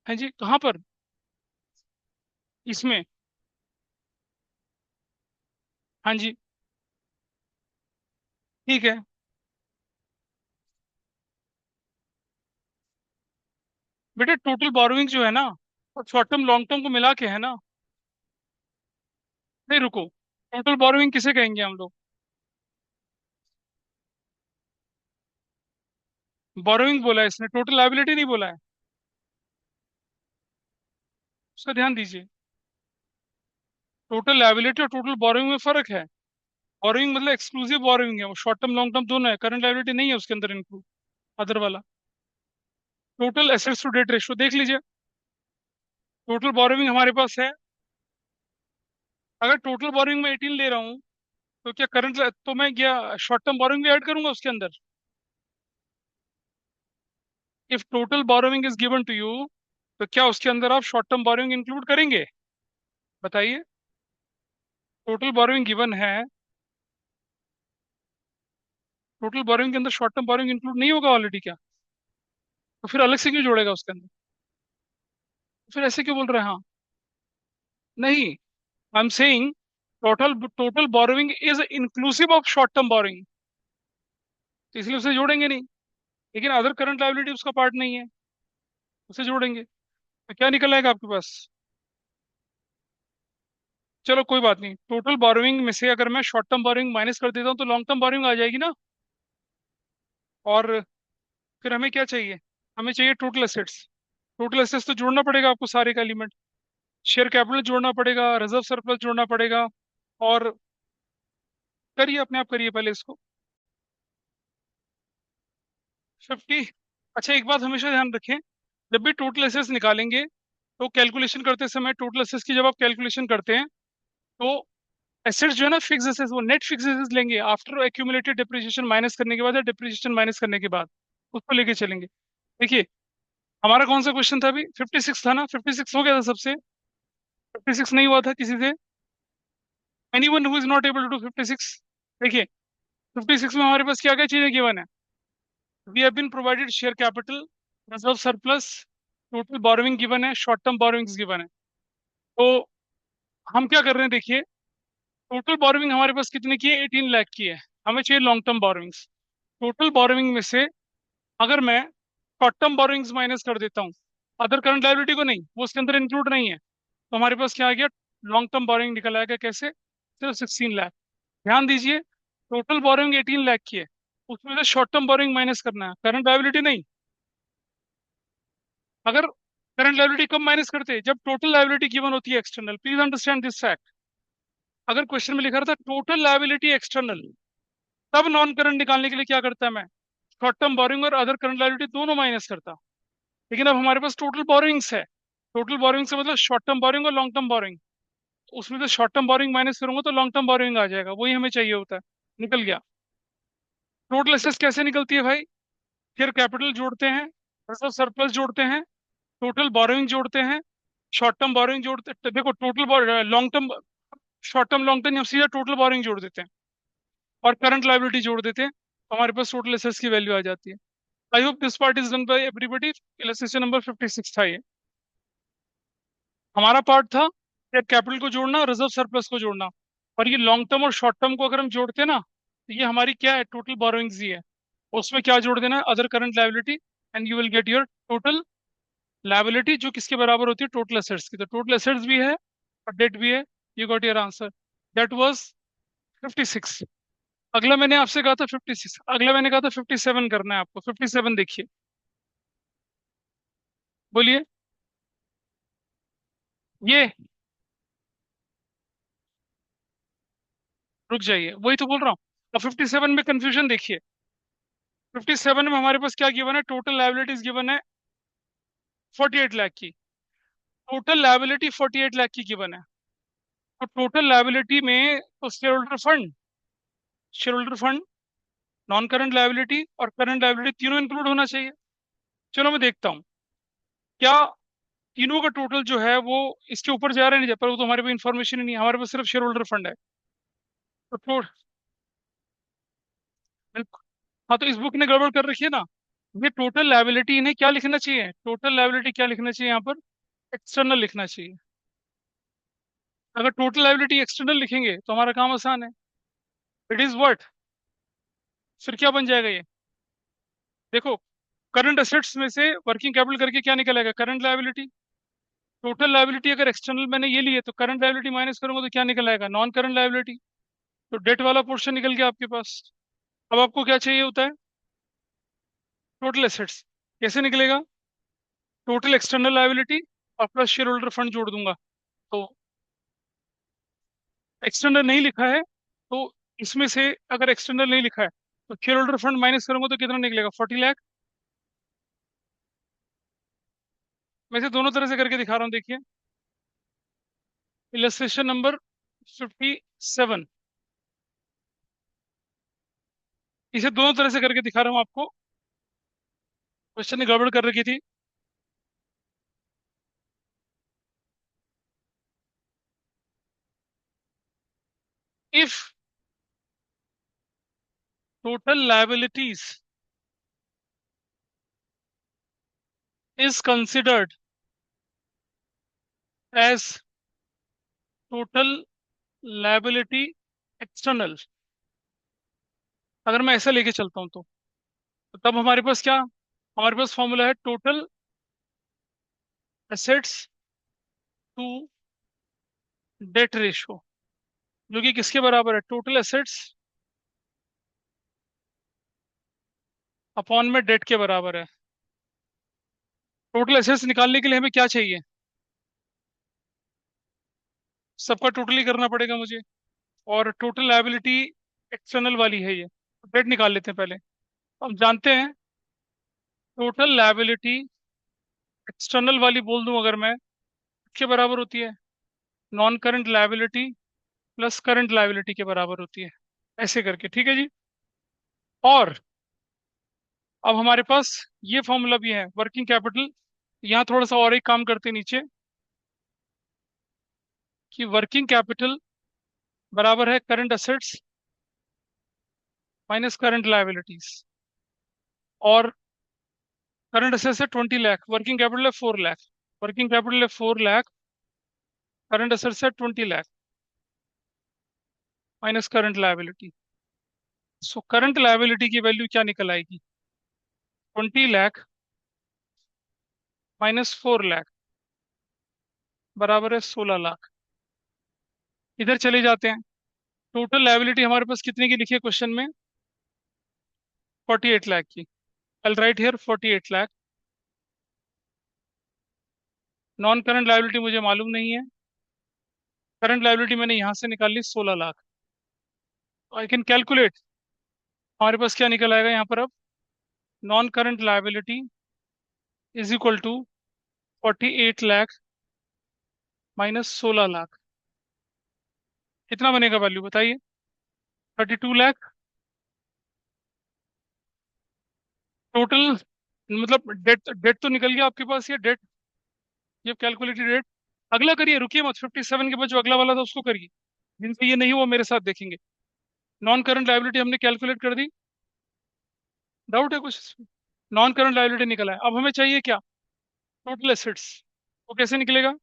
है जी, कहाँ पर? इसमें? हाँ जी, ठीक है। बेटे टोटल बोरोइंग जो है ना, वो शॉर्ट टर्म लॉन्ग टर्म को मिला के है ना। नहीं रुको, टोटल बोरोइंग किसे कहेंगे हम लोग? बोरोइंग बोला है इसने, टोटल लाइबिलिटी नहीं बोला है। उसका ध्यान दीजिए। टोटल लाइबिलिटी और टोटल बोरोइंग में फर्क है। बोरोइंग मतलब एक्सक्लूसिव बोरोइंग है, वो शॉर्ट टर्म लॉन्ग टर्म दोनों है, करंट लाइबिलिटी नहीं है उसके अंदर इंक्लूड, अदर वाला। Total assets to debt ratio देख लीजिए। टोटल बोरोइंग हमारे पास है। अगर टोटल बोरोइंग में 18 ले रहा हूँ तो क्या करंट, तो मैं क्या शॉर्ट टर्म बोरोइंग भी ऐड करूंगा उसके अंदर? If total borrowing is given to you, तो क्या उसके अंदर आप शॉर्ट टर्म बोरोइंग इंक्लूड करेंगे? बताइए। टोटल बोरोइंग गिवन है, टोटल बोरोइंग के अंदर शॉर्ट टर्म बोरोइंग इंक्लूड नहीं होगा ऑलरेडी क्या? तो फिर अलग से क्यों जोड़ेगा उसके अंदर? तो फिर ऐसे क्यों बोल रहे हैं? हाँ। नहीं, I am saying total total borrowing is inclusive of short term borrowing, तो इसलिए उसे जोड़ेंगे नहीं। लेकिन अदर करंट लायबिलिटी उसका पार्ट नहीं है, उसे जोड़ेंगे। तो क्या निकल आएगा आपके पास? चलो कोई बात नहीं, टोटल बोरोइंग में से अगर मैं शॉर्ट टर्म बोरोइंग माइनस कर देता हूँ तो लॉन्ग टर्म बोरोइंग आ जाएगी ना। और फिर हमें क्या चाहिए? हमें चाहिए टोटल एसेट्स। टोटल एसेट्स तो जोड़ना पड़ेगा आपको सारे का एलिमेंट। शेयर कैपिटल जोड़ना पड़ेगा, रिजर्व सरप्लस जोड़ना पड़ेगा। और करिए, अपने आप करिए पहले इसको। 50। अच्छा एक बात हमेशा ध्यान रखें, जब भी टोटल एसेट्स निकालेंगे तो कैलकुलेशन करते समय टोटल एसेट्स की जब आप कैलकुलेशन करते हैं तो एसेट्स जो है ना फिक्स एसेट्स, वो नेट फिक्स एसेट्स लेंगे आफ्टर एक्यूमुलेटेड डिप्रिसिएशन माइनस करने के बाद या डिप्रिसिएशन माइनस करने के बाद, उसको लेके चलेंगे। देखिए, हमारा कौन सा क्वेश्चन था अभी? 56 था ना? 56 हो गया था सबसे? 56 नहीं हुआ था किसी से? Any one who is not able to do 56? देखिए, 56 में हमारे पास क्या क्या चीजें गिवन है। We have been provided share capital, reserve surplus, total borrowing given है, शॉर्ट टर्म बोरोइंग्स गिवन है। तो हम क्या कर रहे हैं देखिए, टोटल बोरोइंग हमारे पास कितने की है? 18 लाख की है। हमें चाहिए long term borrowings. Total borrowing में से अगर मैं शॉर्ट टर्म बोरोइंग्स माइनस कर देता हूँ, अदर करंट लायबिलिटी को नहीं, वो उसके अंदर इंक्लूड नहीं है, तो हमारे पास क्या आ गया? लॉन्ग टर्म बोरोइंग निकल आएगा। कैसे? सिर्फ 16 लाख। ध्यान दीजिए, टोटल बोरोइंग 18 लाख की है, उसमें से शॉर्ट टर्म बोरोइंग माइनस करना है, करंट लायबिलिटी नहीं। अगर करंट लायबिलिटी कब माइनस करते हैं? जब टोटल लायबिलिटी गिवन होती है external. Please understand this fact. अगर क्वेश्चन में लिखा रहता टोटल लायबिलिटी एक्सटर्नल, तब नॉन करंट निकालने के लिए क्या करता है मैं? शॉर्ट टर्म बोरिंग और अदर करंट लायबिलिटी दोनों माइनस करता। लेकिन अब हमारे पास टोटल बोरिंग्स है। टोटल बोरिंग से मतलब शॉर्ट टर्म बोरिंग और लॉन्ग टर्म बोरिंग, उसमें से शॉर्ट टर्म बोरिंग माइनस करूंगा तो लॉन्ग टर्म बोरिंग आ जाएगा, वही हमें चाहिए होता है। निकल गया। टोटल एसेट्स कैसे निकलती है भाई? फिर कैपिटल जोड़ते हैं, रिजर्व सरप्लस जोड़ते हैं, टोटल बोरोइंग जोड़ते हैं, शॉर्ट टर्म बोरोइंग जोड़ते, देखो total long term, short term long term हम सीधा टोटल बोरोइंग जोड़ देते हैं। और करंट लायबिलिटी जोड़ देते हैं तो हमारे पास टोटल एसेट्स की वैल्यू आ जाती है। I hope this part is done by everybody. Illustration number 56 था ये। हमारा पार्ट था कैपिटल को जोड़ना, रिजर्व सरप्लस को जोड़ना। और ये लॉन्ग टर्म और शॉर्ट टर्म को अगर हम जोड़ते हैं ना, तो ये हमारी क्या है, टोटल बोरोइंग्स ही है। उसमें क्या जोड़ देना है, other current liability, and you will get your total liability, जो किसके बराबर होती है, टोटल एसेट्स की। तो टोटल एसेट्स भी है और डेट भी है। You got your answer, that was 56। अगला मैंने आपसे कहा था 56, अगला मैंने कहा था 57 करना है आपको। 57 देखिए, बोलिए। ये रुक जाइए, वही तो बोल रहा हूँ। अब 57 में कंफ्यूजन देखिए। 57 में हमारे पास क्या गिवन है, टोटल लायबिलिटीज गिवन है 48 लाख की। टोटल लायबिलिटी 48 लाख की गिवन है। तो टोटल लायबिलिटी में तो share holder fund, non current liability और करंट लायबिलिटी तीनों इंक्लूड होना चाहिए। चलो मैं देखता हूँ क्या तीनों का टोटल जो है वो इसके ऊपर जा रहा है, नहीं जा, पर वो तो हमारे पास इंफॉर्मेशन ही नहीं है, हमारे पास सिर्फ शेयर होल्डर फंड है। तो बिल्कुल। हाँ, तो इस बुक ने गड़बड़ कर रखी है ना। ये टोटल लायबिलिटी, इन्हें क्या लिखना चाहिए, टोटल लायबिलिटी क्या लिखना चाहिए यहाँ पर, एक्सटर्नल लिखना चाहिए। अगर टोटल लायबिलिटी एक्सटर्नल लिखेंगे तो हमारा काम आसान है। इट इज व्हाट, फिर क्या बन जाएगा ये, देखो, करंट एसेट्स में से वर्किंग कैपिटल करके क्या निकल आएगा, करंट लायबिलिटी। टोटल लायबिलिटी अगर एक्सटर्नल मैंने ये लिए तो करंट लायबिलिटी माइनस करूंगा तो क्या निकल आएगा, नॉन करंट लायबिलिटी। तो डेट वाला पोर्शन निकल गया आपके पास। अब आपको क्या चाहिए होता है, टोटल एसेट्स। कैसे निकलेगा, टोटल एक्सटर्नल लायबिलिटी और प्लस शेयर होल्डर फंड जोड़ दूंगा। तो एक्सटर्नल नहीं लिखा है, तो इसमें से अगर एक्सटर्नल नहीं लिखा है तो शेयर होल्डर फंड माइनस करूंगा तो कितना निकलेगा, 40 लाख। मैं इसे दोनों तरह से करके दिखा रहा हूँ, देखिए। इलस्ट्रेशन नंबर 57, इसे दोनों तरह से करके दिखा रहा हूँ आपको। क्वेश्चन ने गड़बड़ कर रखी थी। If total liabilities is considered as total liability external, अगर मैं ऐसा लेके चलता हूं तो तब हमारे पास क्या, हमारे पास फॉर्मूला है total assets to debt ratio, जो कि किसके बराबर है, टोटल एसेट्स अपॉन में डेट के बराबर है। टोटल एसेट्स निकालने के लिए हमें क्या चाहिए, सबका टोटल ही करना पड़ेगा मुझे। और टोटल लायबिलिटी एक्सटर्नल वाली है ये, डेट निकाल लेते हैं पहले। हम जानते हैं टोटल लायबिलिटी एक्सटर्नल वाली बोल दूं अगर मैं, के बराबर होती है non current liability plus current liability के बराबर होती है, ऐसे करके, ठीक है जी। और अब हमारे पास ये फॉर्मूला भी है वर्किंग कैपिटल। यहाँ थोड़ा सा और एक काम करते हैं नीचे, कि वर्किंग कैपिटल बराबर है current assets minus current liabilities. और करंट असेट्स है 20 लाख, वर्किंग कैपिटल है 4 लाख। वर्किंग कैपिटल है 4 लाख, करंट असेट्स है 20 lakh minus current liability. So current liability की वैल्यू क्या निकल आएगी, 20 लाख माइनस 4 लाख बराबर है 16 लाख। इधर चले जाते हैं, टोटल लायबिलिटी हमारे पास कितने की लिखी है क्वेश्चन में, 48 लाख की। I write here 48 lakh. Non current liability मुझे मालूम नहीं है, करंट लायबिलिटी मैंने यहाँ से निकाल ली 16 लाख। आई कैन कैलकुलेट, हमारे पास क्या निकल आएगा यहाँ पर अब, non current liability is equal to 48 lakh minus 16 lakh. कितना बनेगा वैल्यू बताइए, 32 लाख। टोटल मतलब डेट, डेट तो निकल गया आपके पास, ये डेट, ये कैलकुलेटेड डेट। अगला करिए, रुकिए मत, 57 के बाद जो अगला वाला था उसको करिए, जिनसे ये नहीं हुआ मेरे साथ देखेंगे। नॉन करंट लायबिलिटी हमने कैलकुलेट कर दी। डाउट है कुछ इसमें? नॉन करंट लायबिलिटी निकला है, अब हमें चाहिए क्या? Total assets. वो कैसे निकलेगा?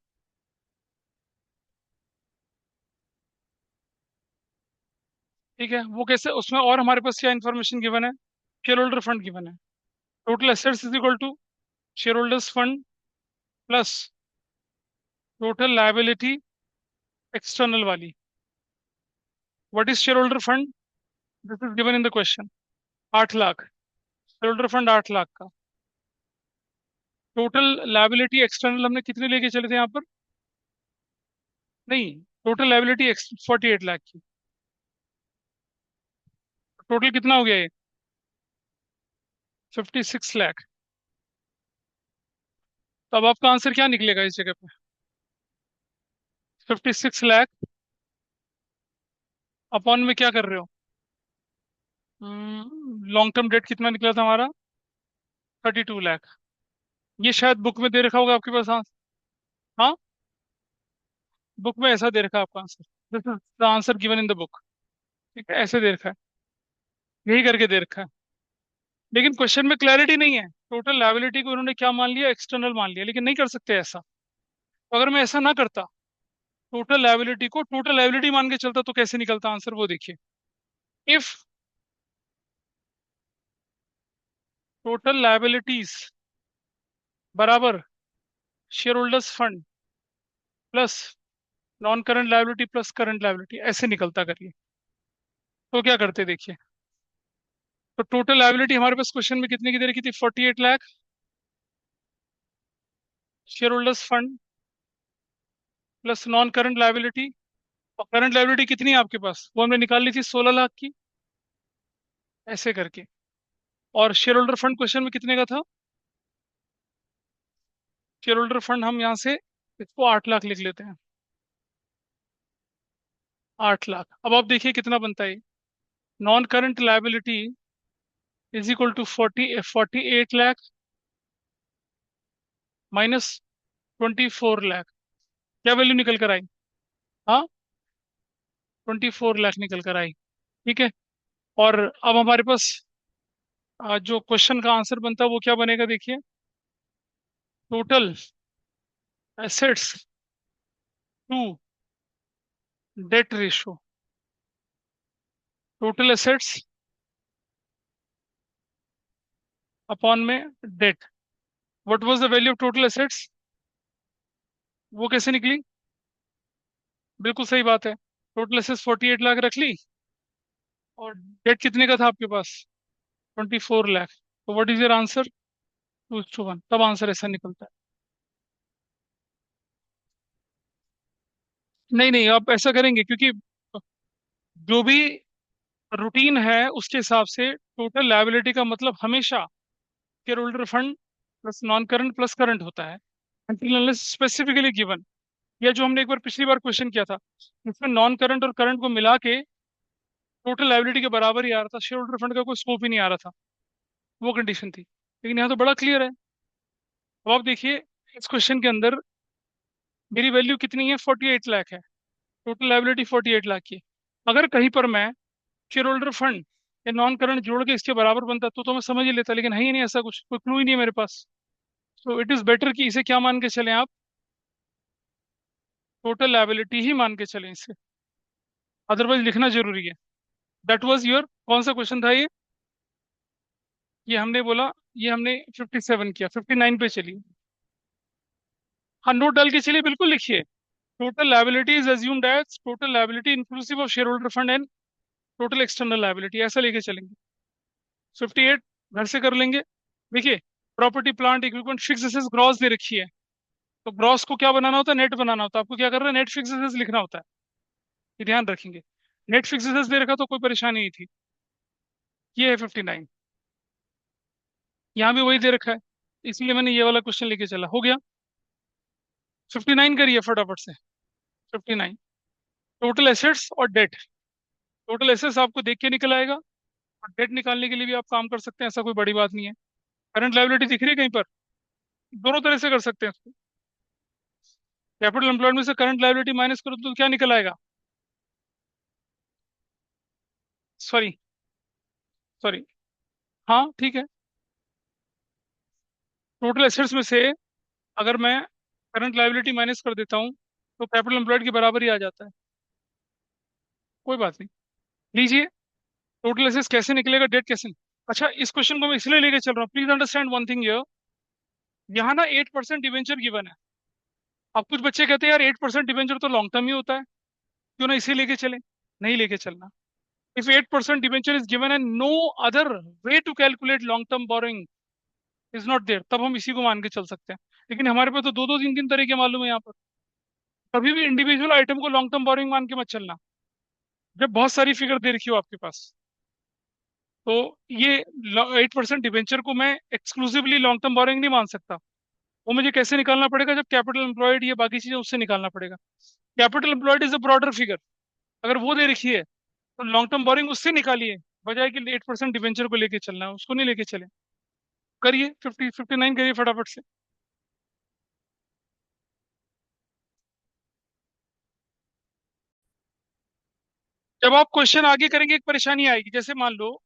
ठीक है, वो कैसे, उसमें और हमारे पास क्या इन्फॉर्मेशन गिवन है? शेयर होल्डर फंड गिवन है। Total assets is equal to share holders fund plus total liability external वाली। What is share holder fund? This is given in the question. 8 lakh. Share holder fund 8 lakh का। Total liability external हमने कितने लेके चले थे यहाँ पर? नहीं, टोटल लायबिलिटी 48 लाख की। टोटल कितना हो गया ये? 56 लाख। तो अब आपका आंसर क्या निकलेगा इस जगह पे? 56 लाख अपॉन में क्या कर रहे हो? लॉन्ग टर्म डेट कितना निकला था हमारा? 32 लाख। ये शायद बुक में दे रखा होगा आपके पास आंसर। हाँ, बुक में ऐसा दे रखा है आपका answer. This is the answer given in the book. ठीक है, ऐसे दे रखा है, यही करके दे रखा है। लेकिन क्वेश्चन में क्लैरिटी नहीं है। टोटल लायबिलिटी को उन्होंने क्या मान लिया? एक्सटर्नल मान लिया, लेकिन नहीं कर सकते ऐसा। तो अगर मैं ऐसा ना करता, टोटल लायबिलिटी को टोटल लायबिलिटी मान के चलता, तो कैसे निकलता आंसर वो देखिए। इफ टोटल लायबिलिटीज बराबर share holders fund plus non current liability plus current liability, ऐसे निकलता करिए। तो क्या करते देखिए। तो टोटल लायबिलिटी हमारे पास क्वेश्चन में कितने की दे रखी थी? 48 lakh. Share holders fund plus non current liability. और करंट लायबिलिटी कितनी है आपके पास? वो हमने निकाल ली थी 16 लाख की, ऐसे करके। और शेयर होल्डर फंड क्वेश्चन में कितने का था? शेयर होल्डर फंड हम यहाँ से इसको 8 लाख लिख लेते हैं। 8 लाख। अब आप देखिए कितना बनता है। Non current liability is equal to 48 lakh minus 24 lakh. क्या वैल्यू निकल कर आई? हाँ, 24 लाख निकल कर आई। ठीक है। और अब हमारे पास जो क्वेश्चन का आंसर बनता है वो क्या बनेगा देखिए। Total assets to debt ratio. Total assets upon में debt. What was the value of total assets? वो कैसे निकली? बिल्कुल सही बात है। टोटल एसेट्स 48 लाख रख ली, और डेट कितने का था आपके पास? 24 लाख। तो व्हाट इज योर आंसर? 2:1। तब आंसर ऐसा निकलता है। नहीं नहीं, आप ऐसा करेंगे क्योंकि जो भी रूटीन है उसके हिसाब से टोटल लायबिलिटी का मतलब हमेशा share holder fund plus non current plus current होता है, until unless स्पेसिफिकली गिवन। या जो हमने एक बार पिछली बार क्वेश्चन किया था, इसमें नॉन करंट और करंट को मिला के टोटल लायबिलिटी के बराबर ही आ रहा था, शेयर होल्डर फंड का कोई स्कोप ही नहीं आ रहा था। वो कंडीशन थी, लेकिन यहाँ तो बड़ा क्लियर है। अब आप देखिए, इस क्वेश्चन के अंदर मेरी वैल्यू कितनी है? 48 लाख है। टोटल लायबिलिटी 48 लाख की। अगर कहीं पर मैं शेयर होल्डर फंड या नॉन करंट जोड़ के इसके बराबर बनता तो मैं समझ ही लेता, लेकिन है ही नहीं ऐसा कुछ, कोई क्लू ही नहीं है मेरे पास। सो इट इज बेटर कि इसे क्या मान के चलें आप? टोटल लायबिलिटी ही मान के चलें इसे। अदरवाइज लिखना जरूरी है। दैट वाज योर कौन सा क्वेश्चन था ये? ये हमने बोला, ये हमने 57 किया, 59 पे चलिए। हाँ, नोट डाल के चलिए, बिल्कुल लिखिए। Total liability is assumed as total liability inclusive of share holder fund and total external liability, ऐसा लेके चलेंगे। 58 घर से कर लेंगे। देखिए, property plant equipment fix assets gross दे रखी है। तो ग्रॉस को क्या बनाना होता है? नेट बनाना होता है। आपको क्या करना है? नेट फिक्स एसेट्स लिखना होता है। ये ध्यान रखेंगे। नेट फिक्स एसेट्स दे रखा तो कोई परेशानी नहीं थी। ये है 59। यहाँ भी वही दे रखा है, इसलिए मैंने ये वाला क्वेश्चन लेके चला। हो गया। 59 करिए फटाफट से। 59। टोटल एसेट्स और डेट। टोटल एसेट्स आपको देख के निकल आएगा, और डेट निकालने के लिए भी आप काम कर सकते हैं, ऐसा कोई बड़ी बात नहीं है। करंट लायबिलिटी दिख रही है कहीं पर? दोनों तरह से कर सकते हैं इसको। कैपिटल एम्प्लॉयड में से करंट लायबिलिटी माइनस करो तो क्या निकल आएगा? सॉरी, सॉरी, हाँ ठीक है। टोटल एसेट्स में से अगर मैं करंट लायबिलिटी माइनस कर देता हूँ तो कैपिटल एम्प्लॉयड के बराबर ही आ जाता है। कोई बात नहीं, लीजिए। टोटल एसेट्स कैसे निकलेगा, डेट कैसे अच्छा, इस क्वेश्चन को मैं इसलिए लेके चल रहा हूँ, please understand one thing here. यहाँ ना 8% डिवेंचर गिवन है। अब कुछ बच्चे कहते हैं यार 8% डिवेंचर तो लॉन्ग टर्म ही होता है, क्यों ना इसे लेके चले। नहीं लेके चलना। If 8% debenture is given and no other way to calculate long term borrowing is not there, तब हम इसी को मान के चल सकते हैं। लेकिन हमारे पास तो दो दो तीन तीन तरीके मालूम है यहाँ पर। कभी भी इंडिविजुअल आइटम को लॉन्ग टर्म बोरोइंग मान के मत चलना, जब बहुत सारी फिगर दे रखी हो आपके पास। तो ये 8% डिवेंचर को मैं एक्सक्लूसिवली लॉन्ग टर्म बोरोइंग नहीं मान सकता। वो मुझे कैसे निकालना पड़ेगा, जब कैपिटल एम्प्लॉयड ये बाकी चीजें उससे निकालना पड़ेगा। Capital employed is a broader figure. अगर वो दे रखी है तो लॉन्ग टर्म बोरिंग उससे निकालिए, बजाय कि 8% डिवेंचर को लेके चलना है, उसको नहीं लेके चले। करिए 59 करिए फटाफट से। जब आप क्वेश्चन आगे करेंगे एक परेशानी आएगी, जैसे मान लो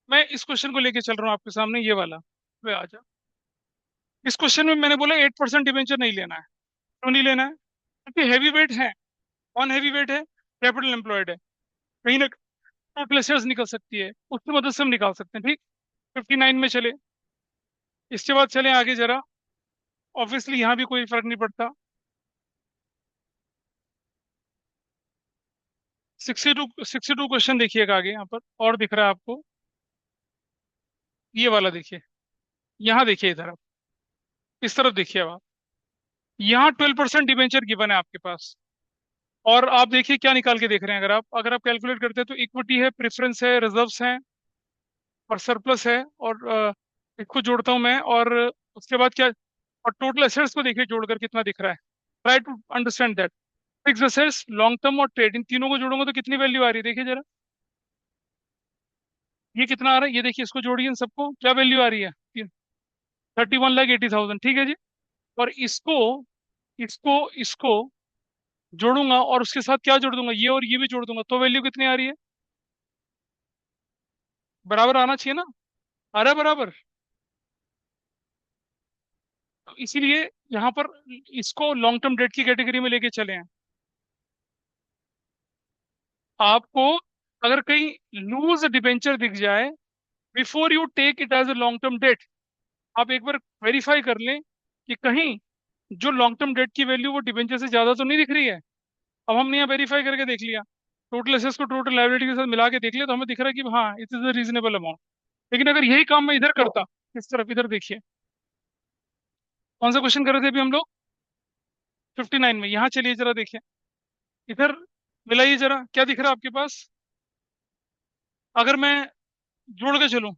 मैं इस क्वेश्चन को लेके चल रहा हूँ आपके सामने, ये वाला। वे आ जा। इस क्वेश्चन में मैंने बोला 8% डिवेंचर नहीं लेना है। क्यों नहीं लेना है? क्योंकि हैवी वेट है। कौन हैवी वेट है? कैपिटल एम्प्लॉयड है। कहीं ना टोटल एसेट्स निकल सकती है, उसकी मदद से हम निकाल सकते हैं, ठीक। 59 में चले। इसके बाद चले आगे जरा। ऑब्वियसली यहाँ भी कोई फर्क नहीं पड़ता। 62 क्वेश्चन देखिएगा आगे यहाँ पर, और दिख रहा है आपको। ये वाला देखिए। यहाँ देखिए, इधर आप इस तरफ देखिए। अब आप यहाँ 12% डिबेंचर गिवन है आपके पास। और आप देखिए क्या निकाल के देख रहे हैं। अगर आप कैलकुलेट करते हैं तो इक्विटी है, प्रेफरेंस है, रिजर्व्स हैं और सरप्लस है। और इसको जोड़ता हूँ मैं, और उसके बाद क्या, और टोटल एसेट्स को देखिए जोड़कर कितना दिख रहा है। Try to understand that. Fix assets, long term और ट्रेड, इन तीनों को जोड़ूंगा तो कितनी वैल्यू आ रही है, देखिए जरा। ये कितना आ रहा है, ये देखिए, इसको जोड़िए इन सबको, क्या वैल्यू आ रही है? 31,80,000, ठीक है जी। और इसको इसको इसको जोड़ूंगा, और उसके साथ क्या जोड़ दूंगा, ये और ये भी जोड़ दूंगा, तो वैल्यू कितनी आ रही है? बराबर आना चाहिए ना। आ रहा है बराबर। तो इसीलिए यहाँ पर इसको लॉन्ग टर्म डेट की कैटेगरी में लेके चले हैं। आपको अगर कहीं लूज डिबेंचर दिख जाए, before you take it as a long term debt, आप एक बार वेरीफाई कर लें कि कहीं जो लॉन्ग टर्म डेट की वैल्यू वो डिबेंचर से ज्यादा तो नहीं दिख रही है। अब हमने यहाँ वेरीफाई करके देख लिया, टोटल एसेट्स को टोटल लायबिलिटी के साथ मिला के देख लिया, तो हमें दिख रहा है कि हाँ, it is a reasonable amount. लेकिन अगर यही काम मैं इधर करता, इस तरफ, इधर देखिए, कौन सा क्वेश्चन कर रहे थे अभी हम लोग? 59 में। यहाँ चलिए जरा देखिए, इधर मिलाइए जरा, क्या दिख रहा है आपके पास? अगर मैं जोड़ के चलूं,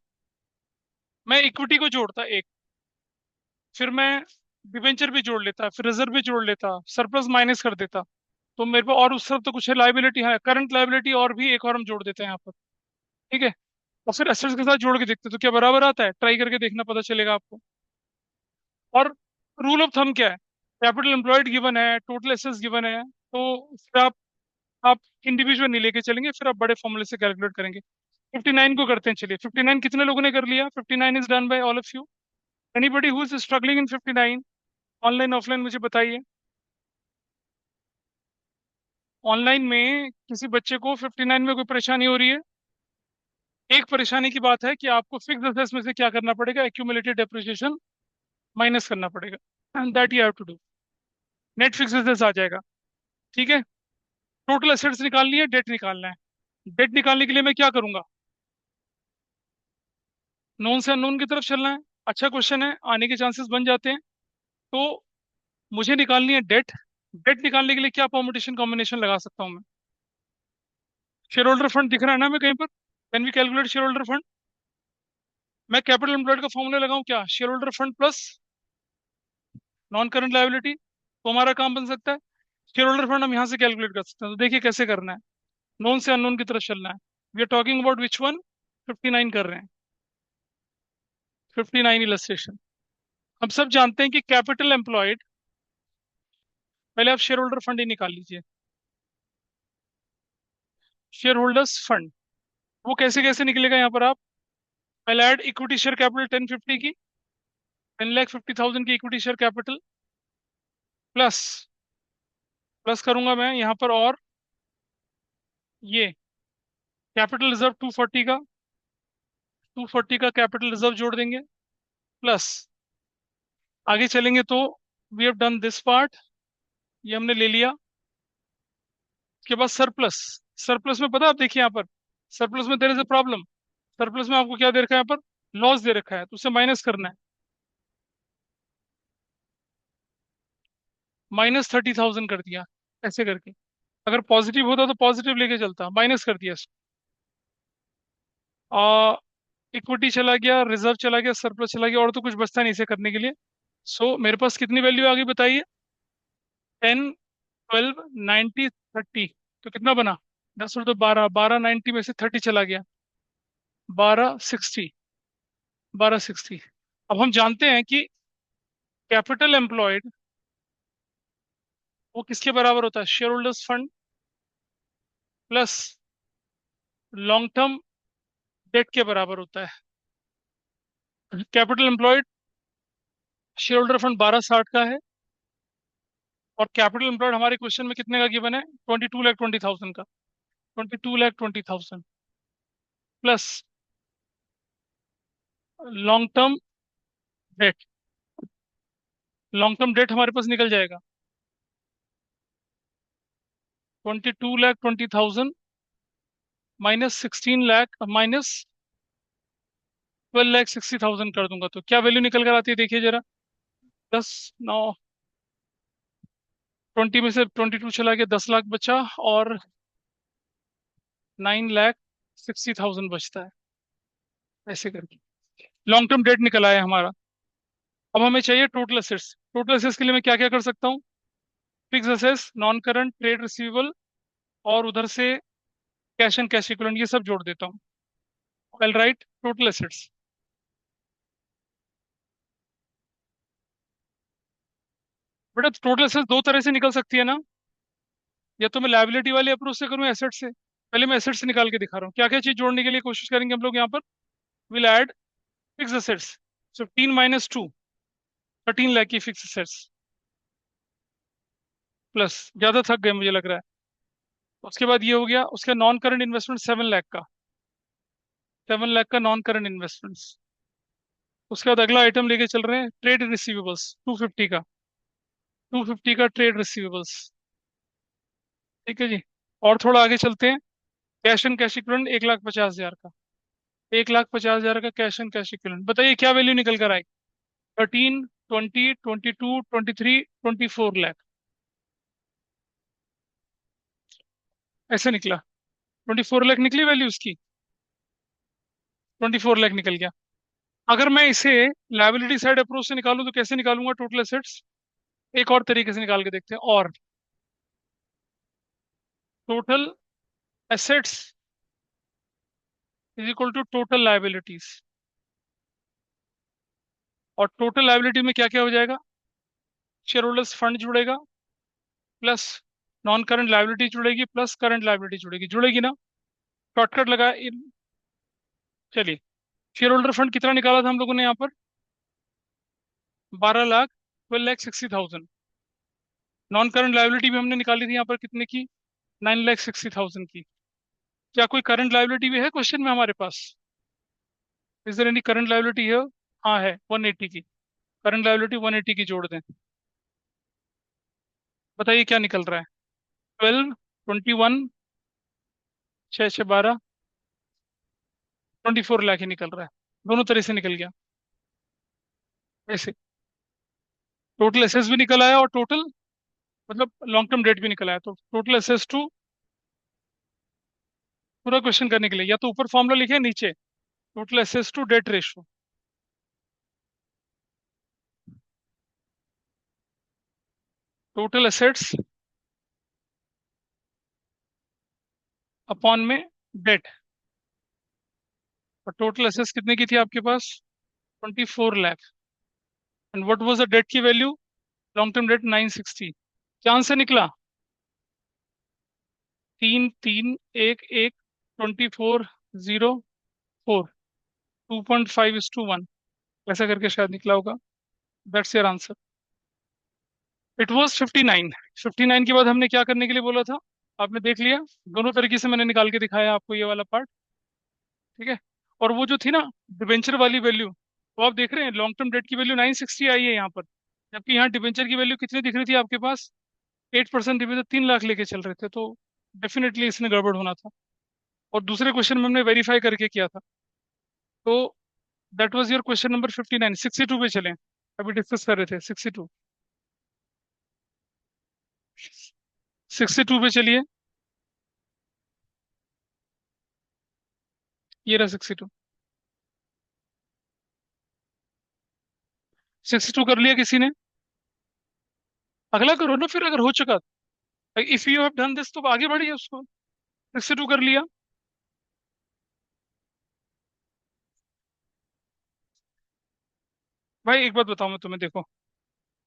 मैं इक्विटी को जोड़ता एक, फिर मैं डिवेंचर भी जोड़ लेता, फिर रिजर्व भी जोड़ लेता, सरप्लस माइनस कर देता, तो मेरे पास, और उस तरफ तो कुछ है लाइबिलिटी, है करंट लाइबिलिटी, और भी एक और हम जोड़ देते हैं यहाँ पर, ठीक है। और फिर एसेट्स के साथ जोड़ के देखते हैं, तो क्या बराबर आता है? ट्राई करके देखना, पता चलेगा आपको। और रूल ऑफ थंब क्या है? कैपिटल एम्प्लॉयड गिवन है, टोटल एसेट्स गिवन है, तो फिर आप इंडिविजुअल नहीं लेके चलेंगे, फिर आप बड़े फॉर्मूले से कैलकुलेट करेंगे। 59 को करते हैं, चलिए। 59 कितने लोगों ने कर लिया? 59 is done by all of you. Anybody who is struggling in 59, online offline, मुझे बताइए। ऑनलाइन में किसी बच्चे को 59 में कोई परेशानी हो रही है? एक परेशानी की बात है कि आपको फिक्स असेट्स में से क्या करना पड़ेगा, एक्यूमुलेटेड डेप्रिसिएशन माइनस करना पड़ेगा, and that you have to do. Net fix assets आ जाएगा, ठीक है। टोटल असेट्स निकालनी है, डेट निकालना है। डेट निकालने के लिए मैं क्या करूंगा? नोन से अननोन की तरफ चलना है। अच्छा क्वेश्चन है, आने के चांसेस बन जाते हैं। तो मुझे निकालनी है डेट। डेट निकालने के लिए क्या परमुटेशन कॉम्बिनेशन लगा सकता हूँ मैं? शेयर होल्डर फंड दिख रहा है ना मैं कहीं पर? Can we calculate share holder fund? मैं कैपिटल एम्प्लॉयड का फॉर्मूला लगाऊं क्या? Share holder fund plus non current liability, तो हमारा काम बन सकता है। शेयर होल्डर फंड हम यहाँ से कैलकुलेट कर सकते हैं, तो देखिए कैसे करना है। नोन से अननोन की तरफ चलना है। We are talking about which one? 59 कर रहे हैं। 59 इलस्ट्रेशन। हम सब जानते हैं कि कैपिटल एम्प्लॉयड, पहले आप शेयर होल्डर फंड ही निकाल लीजिए। शेयर होल्डर्स फंड, वो कैसे कैसे निकलेगा यहाँ पर आप, I add equity share capital 1050 की, 10,50,000 की equity share capital, plus plus करूंगा मैं यहाँ पर, और ये कैपिटल रिजर्व 240 का, 240 का कैपिटल रिजर्व जोड़ देंगे, प्लस आगे चलेंगे तो we have done this part, ये हमने ले लिया। उसके बाद सरप्लस, सरप्लस में पता है आप देखिए यहाँ पर, सरप्लस में there is a problem. Surplus में आपको क्या दे रखा है यहाँ पर, लॉस दे रखा है, तो उसे माइनस करना है, -30,000 कर दिया ऐसे करके। अगर पॉजिटिव होता तो पॉजिटिव लेके चलता, माइनस कर दिया इसको। इक्विटी चला गया, रिजर्व चला गया, सरप्लस चला गया, और तो कुछ बचता नहीं इसे करने के लिए। सो मेरे पास कितनी वैल्यू आ गई बताइए, 10, 12, 90, 30, तो कितना बना, 10 और 2 12, 1290 में से 30 चला गया, 1260, 1260। अब हम जानते हैं कि कैपिटल एम्प्लॉयड वो किसके बराबर होता है, share holders fund plus long term date के बराबर होता है। Capital employed share holder fund 1260 का है, और कैपिटल एम्प्लॉयड हमारे क्वेश्चन में कितने का गिवन है, 22,20,000 का, 22,20,000 plus long term debt, long term date हमारे पास निकल जाएगा 22,20,000 -16 लाख -12,60,000 कर दूंगा, तो क्या वैल्यू निकल कर आती है देखिए जरा, 10, 9, 20 में से 22 चला गया, 10 लाख बचा, और 9,60,000 बचता है, ऐसे करके लॉन्ग टर्म डेट निकल आया हमारा। अब हमें चाहिए टोटल असेट्स। टोटल असेट्स के लिए मैं क्या क्या कर सकता हूँ, fix assets, non current, trade receivable, और उधर से कैश एंड कैश इक्विवेलेंट, ये सब जोड़ देता हूँ। आई राइट टोटल असेट्स। बेटा टोटल असेट्स दो तरह से निकल सकती है ना, या तो मैं लायबिलिटी वाले अप्रोच से करूँ, एसेट से। पहले मैं एसेट से निकाल के दिखा रहा हूँ क्या क्या चीज जोड़ने के लिए कोशिश करेंगे हम लोग यहाँ पर। Will add fix assets, 15 - 2, 13 lakh की फिक्स असेट्स, प्लस ज्यादा थक गए मुझे लग रहा है। उसके बाद ये हो गया, उसका नॉन करंट इन्वेस्टमेंट 7 लाख का, 7 लाख का नॉन करंट इन्वेस्टमेंट्स। उसके बाद अगला आइटम लेके चल रहे हैं, ट्रेड रिसीवेबल्स 250 का, 250 का ट्रेड रिसीवेबल्स। ठीक है जी। और थोड़ा आगे चलते हैं, कैश एंड कैश इक्विवेलेंट 1,50,000 का, 1,50,000 का कैश एंड कैश इक्विवेलेंट। बताइए क्या वैल्यू निकल कर आई, 13, 20, 22, 23, 24 लाख, ऐसे निकला। 24 लाख निकली वैल्यू उसकी, 24 लाख निकल गया। अगर मैं इसे लायबिलिटी साइड अप्रोच से निकालूं तो कैसे निकालूंगा टोटल एसेट्स, एक और तरीके से निकाल के देखते हैं। और total assets is equal to total liabilities, और टोटल लायबिलिटी में क्या क्या हो जाएगा, शेयर होल्डर्स फंड जुड़ेगा, प्लस नॉन करंट लायबिलिटी जुड़ेगी, प्लस करंट लायबिलिटी जुड़ेगी, जुड़ेगी ना, शॉर्टकट लगा चलिए, शेयर होल्डर फंड कितना निकाला था हम लोगों ने यहाँ पर, 12 लाख, 12,60,000। नॉन करंट लायबिलिटी भी हमने निकाली थी यहाँ पर कितने की, 9,60,000 की। क्या कोई करंट लायबिलिटी भी है क्वेश्चन में हमारे पास, is there any current liability है, हाँ है, 180 की करंट लायबिलिटी, 180 की जोड़ दें। बताइए क्या निकल रहा है, 12, 21, 6 6 12, 24 लाख ही निकल रहा है, दोनों तरह से निकल गया ऐसे। टोटल एसेस भी निकल आया, और टोटल मतलब लॉन्ग टर्म डेट भी निकल आया, तो टोटल एसेस टू, पूरा क्वेश्चन करने के लिए या तो ऊपर फॉर्मूला लिखे नीचे, टोटल एसेस to debt ratio, total assets upon में डेट। और टोटल एसेट्स कितने की थी आपके पास, 24 lakh, and what was the debt की वैल्यू, लॉन्ग टर्म डेट 960। क्या आंसर निकला, 3 3 1 1, 24 0.4, 2.5:1, ऐसा करके शायद निकला होगा। That's your answer. It was 59। 59 के बाद हमने क्या करने के लिए बोला था, आपने देख लिया। दोनों तरीके से मैंने निकाल के दिखाया आपको ये वाला पार्ट। ठीक है। और वो जो थी ना डिबेंचर वाली वैल्यू, वो आप देख रहे हैं लॉन्ग टर्म डेट की वैल्यू 960 आई है यहाँ पर, जबकि यहाँ डिबेंचर की वैल्यू कितनी दिख रही थी आपके पास? 8% डिबेंचर 3 लाख लेके चल रहे थे, तो डेफिनेटली इसने गड़बड़ होना था। और दूसरे क्वेश्चन में हमने वेरीफाई करके किया था। तो that was your question number 59। 62 पे चलें, अभी डिस्कस कर रहे थे 62। 62 पे चलिए। ये रहा 62। 62 कर लिया किसी ने? अगला करो ना फिर, अगर हो चुका। If you have done this तो आगे बढ़िए उसको। 62 कर लिया। भाई एक बात बताऊं मैं तुम्हें, देखो,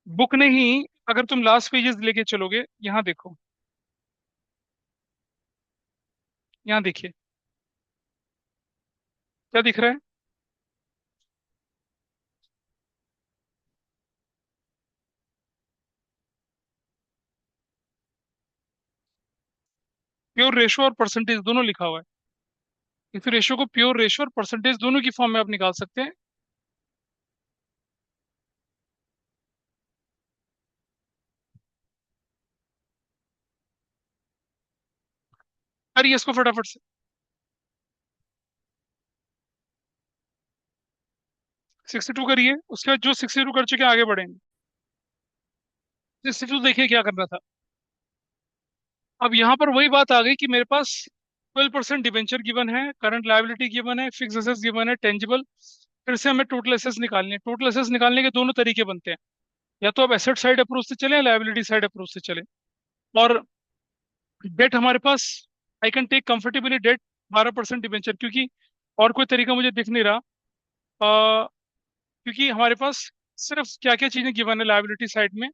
बुक ने ही, अगर तुम लास्ट पेजेस लेके चलोगे, यहाँ देखो, यहाँ देखिए क्या दिख रहा है। प्योर रेशो और परसेंटेज दोनों लिखा हुआ है। इस रेशो को प्योर रेशो और परसेंटेज दोनों की फॉर्म में आप निकाल सकते हैं। करिए इसको फटाफट से। 62 करिए, उसके बाद जो 62 कर चुके हैं आगे बढ़ेंगे। 62 देखिए क्या करना था। अब यहाँ पर वही बात आ गई कि मेरे पास 12% डिबेंचर गिवन है, करंट लायबिलिटी गिवन है, फिक्स एसेट्स गिवन है, टेंजिबल। फिर से हमें टोटल एसेट्स निकालने हैं। टोटल एसेट्स निकालने के दोनों तरीके बनते हैं, या तो आप एसेट साइड अप्रोच से चले या लायबिलिटी साइड अप्रोच से चले। और डेट हमारे पास, I can take comfortably debt 12% debenture, क्योंकि और कोई तरीका मुझे दिख नहीं रहा। क्योंकि हमारे पास सिर्फ क्या क्या चीजें गिवन है लायबिलिटी साइड में,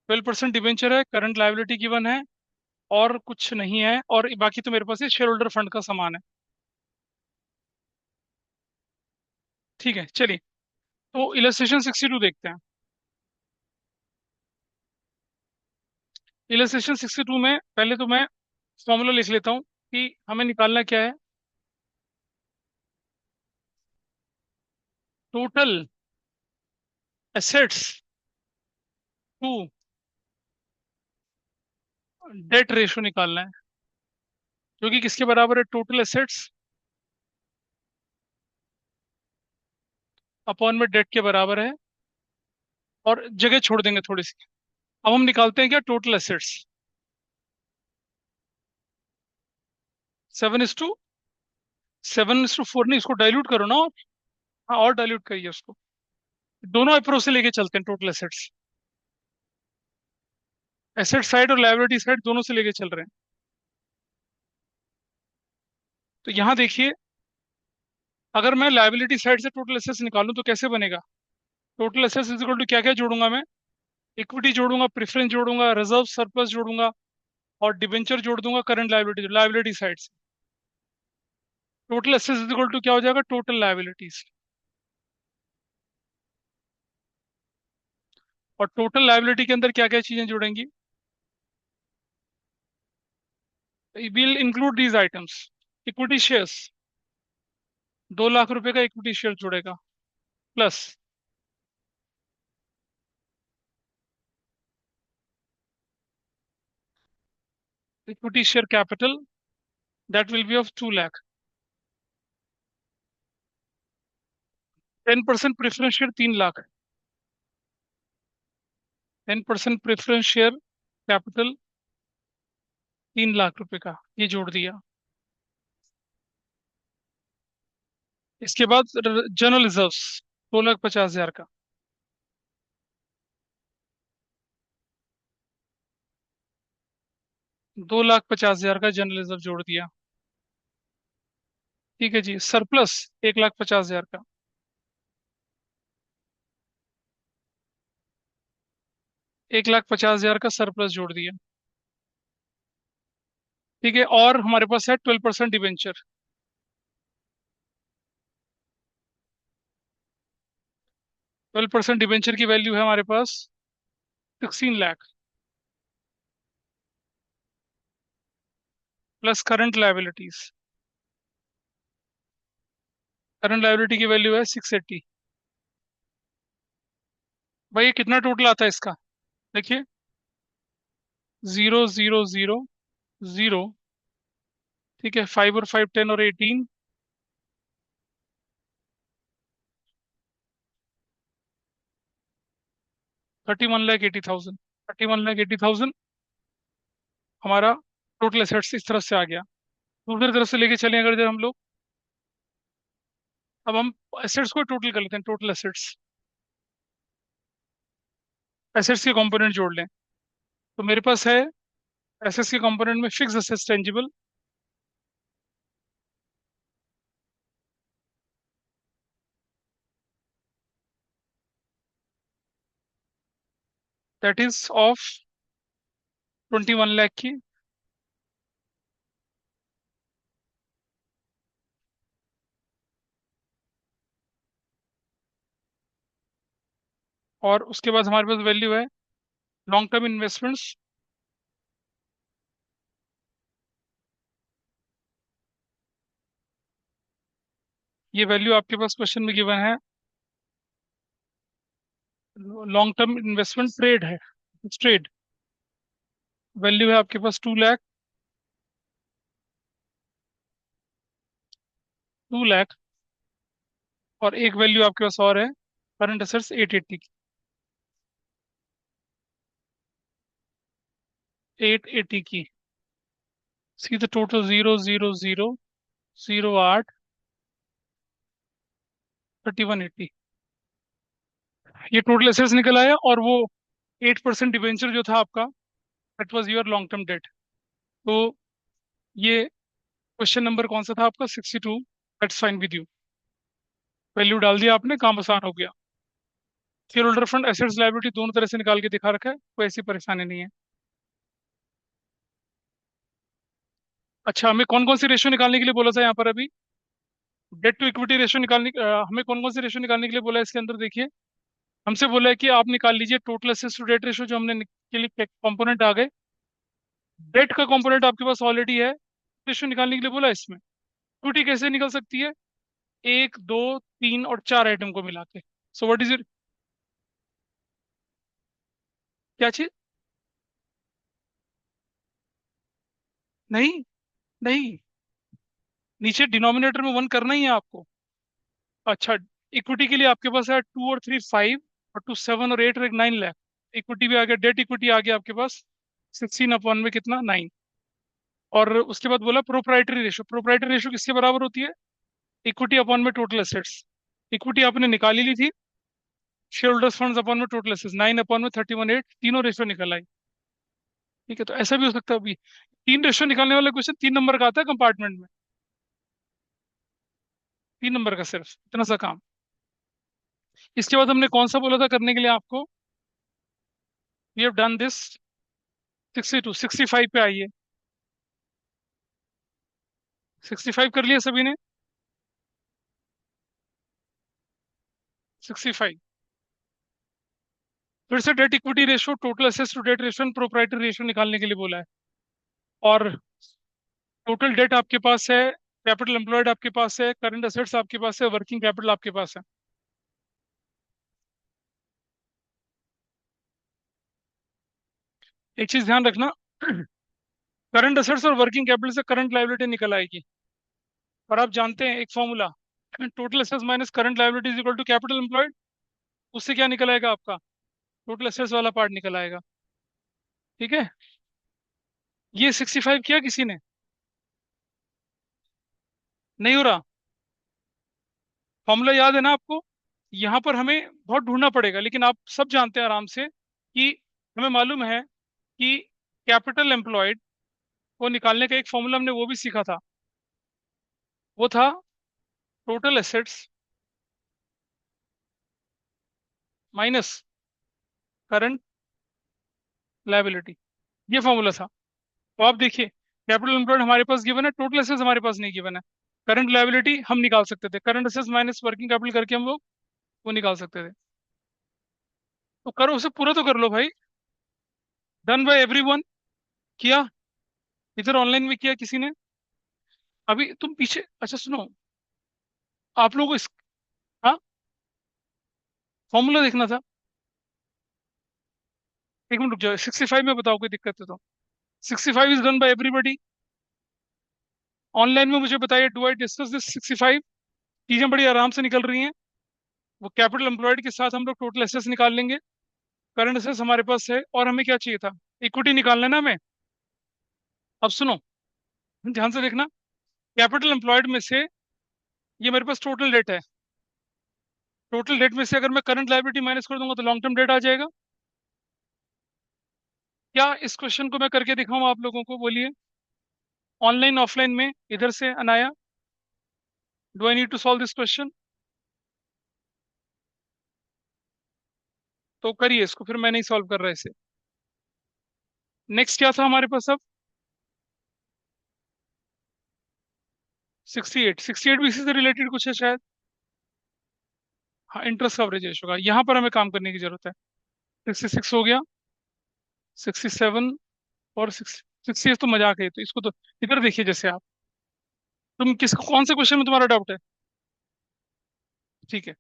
12% डिबेंचर है, करंट लायबिलिटी गिवन है, और कुछ नहीं है, और बाकी तो मेरे पास ये शेयर होल्डर फंड का सामान है। ठीक है चलिए। तो इलस्ट्रेशन 62 देखते हैं। इलस्ट्रेशन 62 में पहले तो मैं फॉर्मूला लिख लेता हूँ कि हमें निकालना क्या है। Total assets to debt ratio निकालना है, जो कि किसके बराबर है? टोटल एसेट्स अपॉन में डेट के बराबर है। और जगह छोड़ देंगे थोड़ी सी। अब हम निकालते हैं क्या टोटल एसेट्स? 7:4 नहीं, इसको डाइल्यूट करो ना। और हाँ, और डाइल्यूट करिए उसको। दोनों अप्रोच से लेके चलते हैं टोटल एसेट्स। एसेट साइड और लायबिलिटी साइड दोनों से लेके चल रहे हैं। तो यहाँ देखिए, अगर मैं लायबिलिटी साइड से टोटल एसेट्स निकालूं तो कैसे बनेगा? Total assets is equal to क्या क्या जोड़ूंगा मैं? इक्विटी जोड़ूंगा, प्रेफरेंस जोड़ूंगा, रिजर्व सरप्लस जोड़ूंगा, और डिबेंचर जोड़ दूंगा करंट लायबिलिटी, लायबिलिटी साइड से। Total assets is equal to क्या हो जाएगा? Total liabilities. और टोटल लायबिलिटी के अंदर क्या क्या चीजें जुड़ेंगी? Will include these items. Equity shares, 2 lakh रुपए का इक्विटी शेयर जुड़ेगा, plus equity share capital, that will be of 2 lakh. 10% preference share 3 lakh. 10% preference share capital 3 lakh रुपए का, ये जोड़ दिया। इसके बाद जनरल रिजर्व्स 2,50,000 का। 2,50,000 का जनरल रिजर्व जोड़ दिया। ठीक है जी। सरप्लस 1,50,000 का। 1,50,000 का सरप्लस जोड़ दिया। ठीक है। और हमारे पास है 12% डिबेंचर। 12% डिबेंचर की वैल्यू है हमारे पास 16 lakh, plus current liabilities. Current liability की वैल्यू है 680। भाई ये कितना टोटल आता है इसका? देखिए, 0 0 0 0, ठीक है, 5 और 5 10 और 18, 31,80,000। 31,80,000 हमारा टोटल एसेट्स इस तरफ से आ गया। दूसरी तरफ से लेके चले अगर जब हम लोग, अब हम एसेट्स को टोटल कर लेते हैं, टोटल एसेट्स। एसेट्स के कंपोनेंट जोड़ लें, तो मेरे पास है एसेट्स के कंपोनेंट में fix assets tangible, that is of 21 lakh की। और उसके बाद हमारे पास वैल्यू है लॉन्ग टर्म इन्वेस्टमेंट्स। ये वैल्यू आपके पास क्वेश्चन में गिवन है। लॉन्ग टर्म इन्वेस्टमेंट ट्रेड है, ट्रेड। वैल्यू है आपके पास 2 लाख, 2 लाख। और एक वैल्यू आपके पास और है करंट एसेट्स 880 की, 880 की। सीधे टोटल 0 0 0 0 8 3180, ये टोटल एसेट्स निकल आया। और वो 8% डिबेंचर जो था आपका, that was your long term date. तो ये क्वेश्चन नंबर कौन सा था आपका? 62। That's fine with you. Value डाल दिया आपने, काम आसान हो गया। Share holder fund assets liability दोनों तरह से निकाल के दिखा रखा है, कोई ऐसी परेशानी नहीं है। अच्छा, हमें कौन कौन सी रेशियो निकालने के लिए बोला था यहाँ पर अभी? डेट टू इक्विटी रेशियो निकालने, हमें कौन कौन सी रेशियो निकालने के लिए बोला है इसके अंदर? देखिए, हमसे बोला है कि आप निकाल लीजिए total assets to debt ratio, जो हमने के लिए कंपोनेंट आ गए। डेट का कंपोनेंट आपके पास ऑलरेडी है, रेशियो निकालने के लिए बोला है इसमें। इक्विटी कैसे निकल सकती है? 1 2 3 और 4 आइटम को मिला के। So what is it? क्या चीज? नहीं, नहीं, नीचे डिनोमिनेटर में 1 करना ही है आपको। अच्छा, इक्विटी के लिए आपके पास है 2 और 3 5, और 2 7 और 8 और एक 9 लाख। इक्विटी भी आ गया, डेट इक्विटी आ गया आपके पास 16 अपॉन में कितना, 9। और उसके बाद बोला प्रोप्राइटरी रेशो। प्रोप्राइटरी रेशो किसके बराबर होती है? इक्विटी अपॉन में टोटल एसेट्स। इक्विटी आपने निकाली ली थी, शेयर होल्डर्स फंड्स अपॉन में टोटल एसेट्स, 9 अपॉन में 31 8, तीनों रेशो निकल आई। ठीक है, तो ऐसा भी हो सकता है अभी। 3 रेशो निकालने वाला क्वेश्चन 3 नंबर का आता है कंपार्टमेंट में, 3 नंबर का, सिर्फ इतना सा काम। इसके बाद हमने कौन सा बोला था करने के लिए आपको? We have done this. 65 पे आइए। 65 कर लिया सभी ने? 65। फिर से debt equity ratio, total assets to debt ratio, proprietary ratio निकालने के लिए बोला है। और टोटल डेट आपके पास है, कैपिटल एम्प्लॉयड आपके पास है, करंट एसेट्स आपके पास है, वर्किंग कैपिटल आपके पास है। एक चीज ध्यान रखना, करंट एसेट्स और वर्किंग कैपिटल से करंट लायबिलिटी निकल आएगी। और आप जानते हैं एक formula, total assets minus current liability is equal to capital employed. उससे क्या निकल आएगा आपका? टोटल एसेट्स वाला पार्ट निकल आएगा। ठीक है, ये 65 किया किसी ने? नहीं हो रहा? फॉर्मूला याद है ना आपको? यहाँ पर हमें बहुत ढूंढना पड़ेगा, लेकिन आप सब जानते हैं आराम से कि हमें मालूम है कि कैपिटल एम्प्लॉयड को निकालने का एक फॉर्मूला हमने वो भी सीखा था। वो था total assets minus current liability, ये फॉर्मूला था। तो आप देखिए, कैपिटल एम्प्लॉयड हमारे पास गिवन है, टोटल एसेट्स हमारे पास नहीं गिवन है। करंट लायबिलिटी हम निकाल सकते थे, current assets minus working capital करके हम लोग वो निकाल सकते थे। तो करो, उसे पूरा तो कर लो भाई। Done by everyone. किया? इधर ऑनलाइन में किया किसी ने? अभी तुम पीछे, अच्छा सुनो, आप लोगों को इस, हाँ, फॉर्मूला देखना था। एक मिनट रुक जाओ, 65 में बताओ, कोई दिक्कत है तो। 65 is done by everybody. Online में मुझे बताइए, डू आई डिस्कस दिस 65? चीजें बड़ी आराम से निकल रही हैं। वो कैपिटल एम्प्लॉयड के साथ हम लोग टोटल एसेट्स निकाल लेंगे। करंट एसेट्स हमारे पास है, और हमें क्या चाहिए था? इक्विटी निकालना है ना हमें। अब सुनो, ध्यान से देखना। कैपिटल एम्प्लॉयड में से ये मेरे पास टोटल डेट है। टोटल डेट में से अगर मैं करंट लायबिलिटी माइनस कर दूंगा तो लॉन्ग टर्म डेट आ जाएगा। क्या इस क्वेश्चन को मैं करके दिखाऊं आप लोगों को? बोलिए। ऑनलाइन ऑफलाइन में, इधर से Anaya, do I need to solve this question? तो करिए इसको, फिर मैं नहीं सॉल्व कर रहा इसे। नेक्स्ट क्या था हमारे पास अब? 68। 68 भी इसी से रिलेटेड कुछ है शायद। हाँ, इंटरेस्ट कवरेज रेशो का यहाँ पर हमें काम करने की जरूरत है। 66 हो गया। 67 और 60 तो मजाक है, तो इसको तो इधर देखिए। जैसे आप, तुम किसको, कौन से क्वेश्चन में तुम्हारा डाउट है? ठीक है।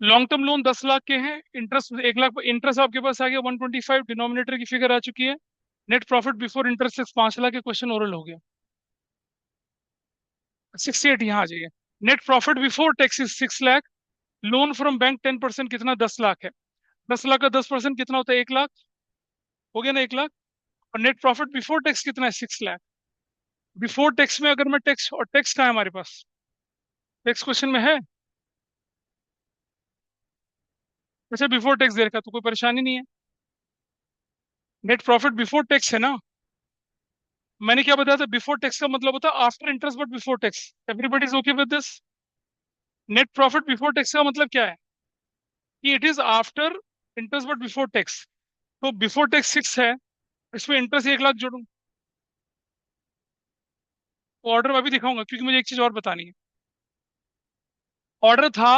लॉन्ग टर्म लोन 10 लाख के हैं, इंटरेस्ट 1 लाख, इंटरेस्ट आपके पास आ गया 125, डिनोमिनेटर की फिगर आ चुकी है। Net profit before interest 5 lakh के, क्वेश्चन ओरल हो गया। 68 यहाँ आ जाइए। Net profit before tax is 6 lakh. Loan from bank 10% कितना? 10 लाख है। 10 लाख का 10% कितना होता है? 1 लाख। हो गया ना 1 लाख। और नेट प्रॉफिट बिफोर टैक्स कितना है? 6 लाख। बिफोर टैक्स में अगर मैं टैक्स, और टैक्स कहाँ है हमारे पास? टैक्स क्वेश्चन में है। अच्छा, बिफोर टैक्स दे रखा तो कोई परेशानी नहीं है। नेट प्रॉफिट बिफोर टैक्स है ना। मैंने क्या बताया था? बिफोर टैक्स का मतलब होता है after interest but before tax. Everybody is okay with this? Net profit before tax का मतलब क्या है? कि it is after interest but before tax. तो बिफोर टैक्स 6 है, इसमें इंटरेस्ट 1 लाख जोड़ूं। ऑर्डर अभी दिखाऊंगा, क्योंकि मुझे एक चीज और बतानी है। ऑर्डर था,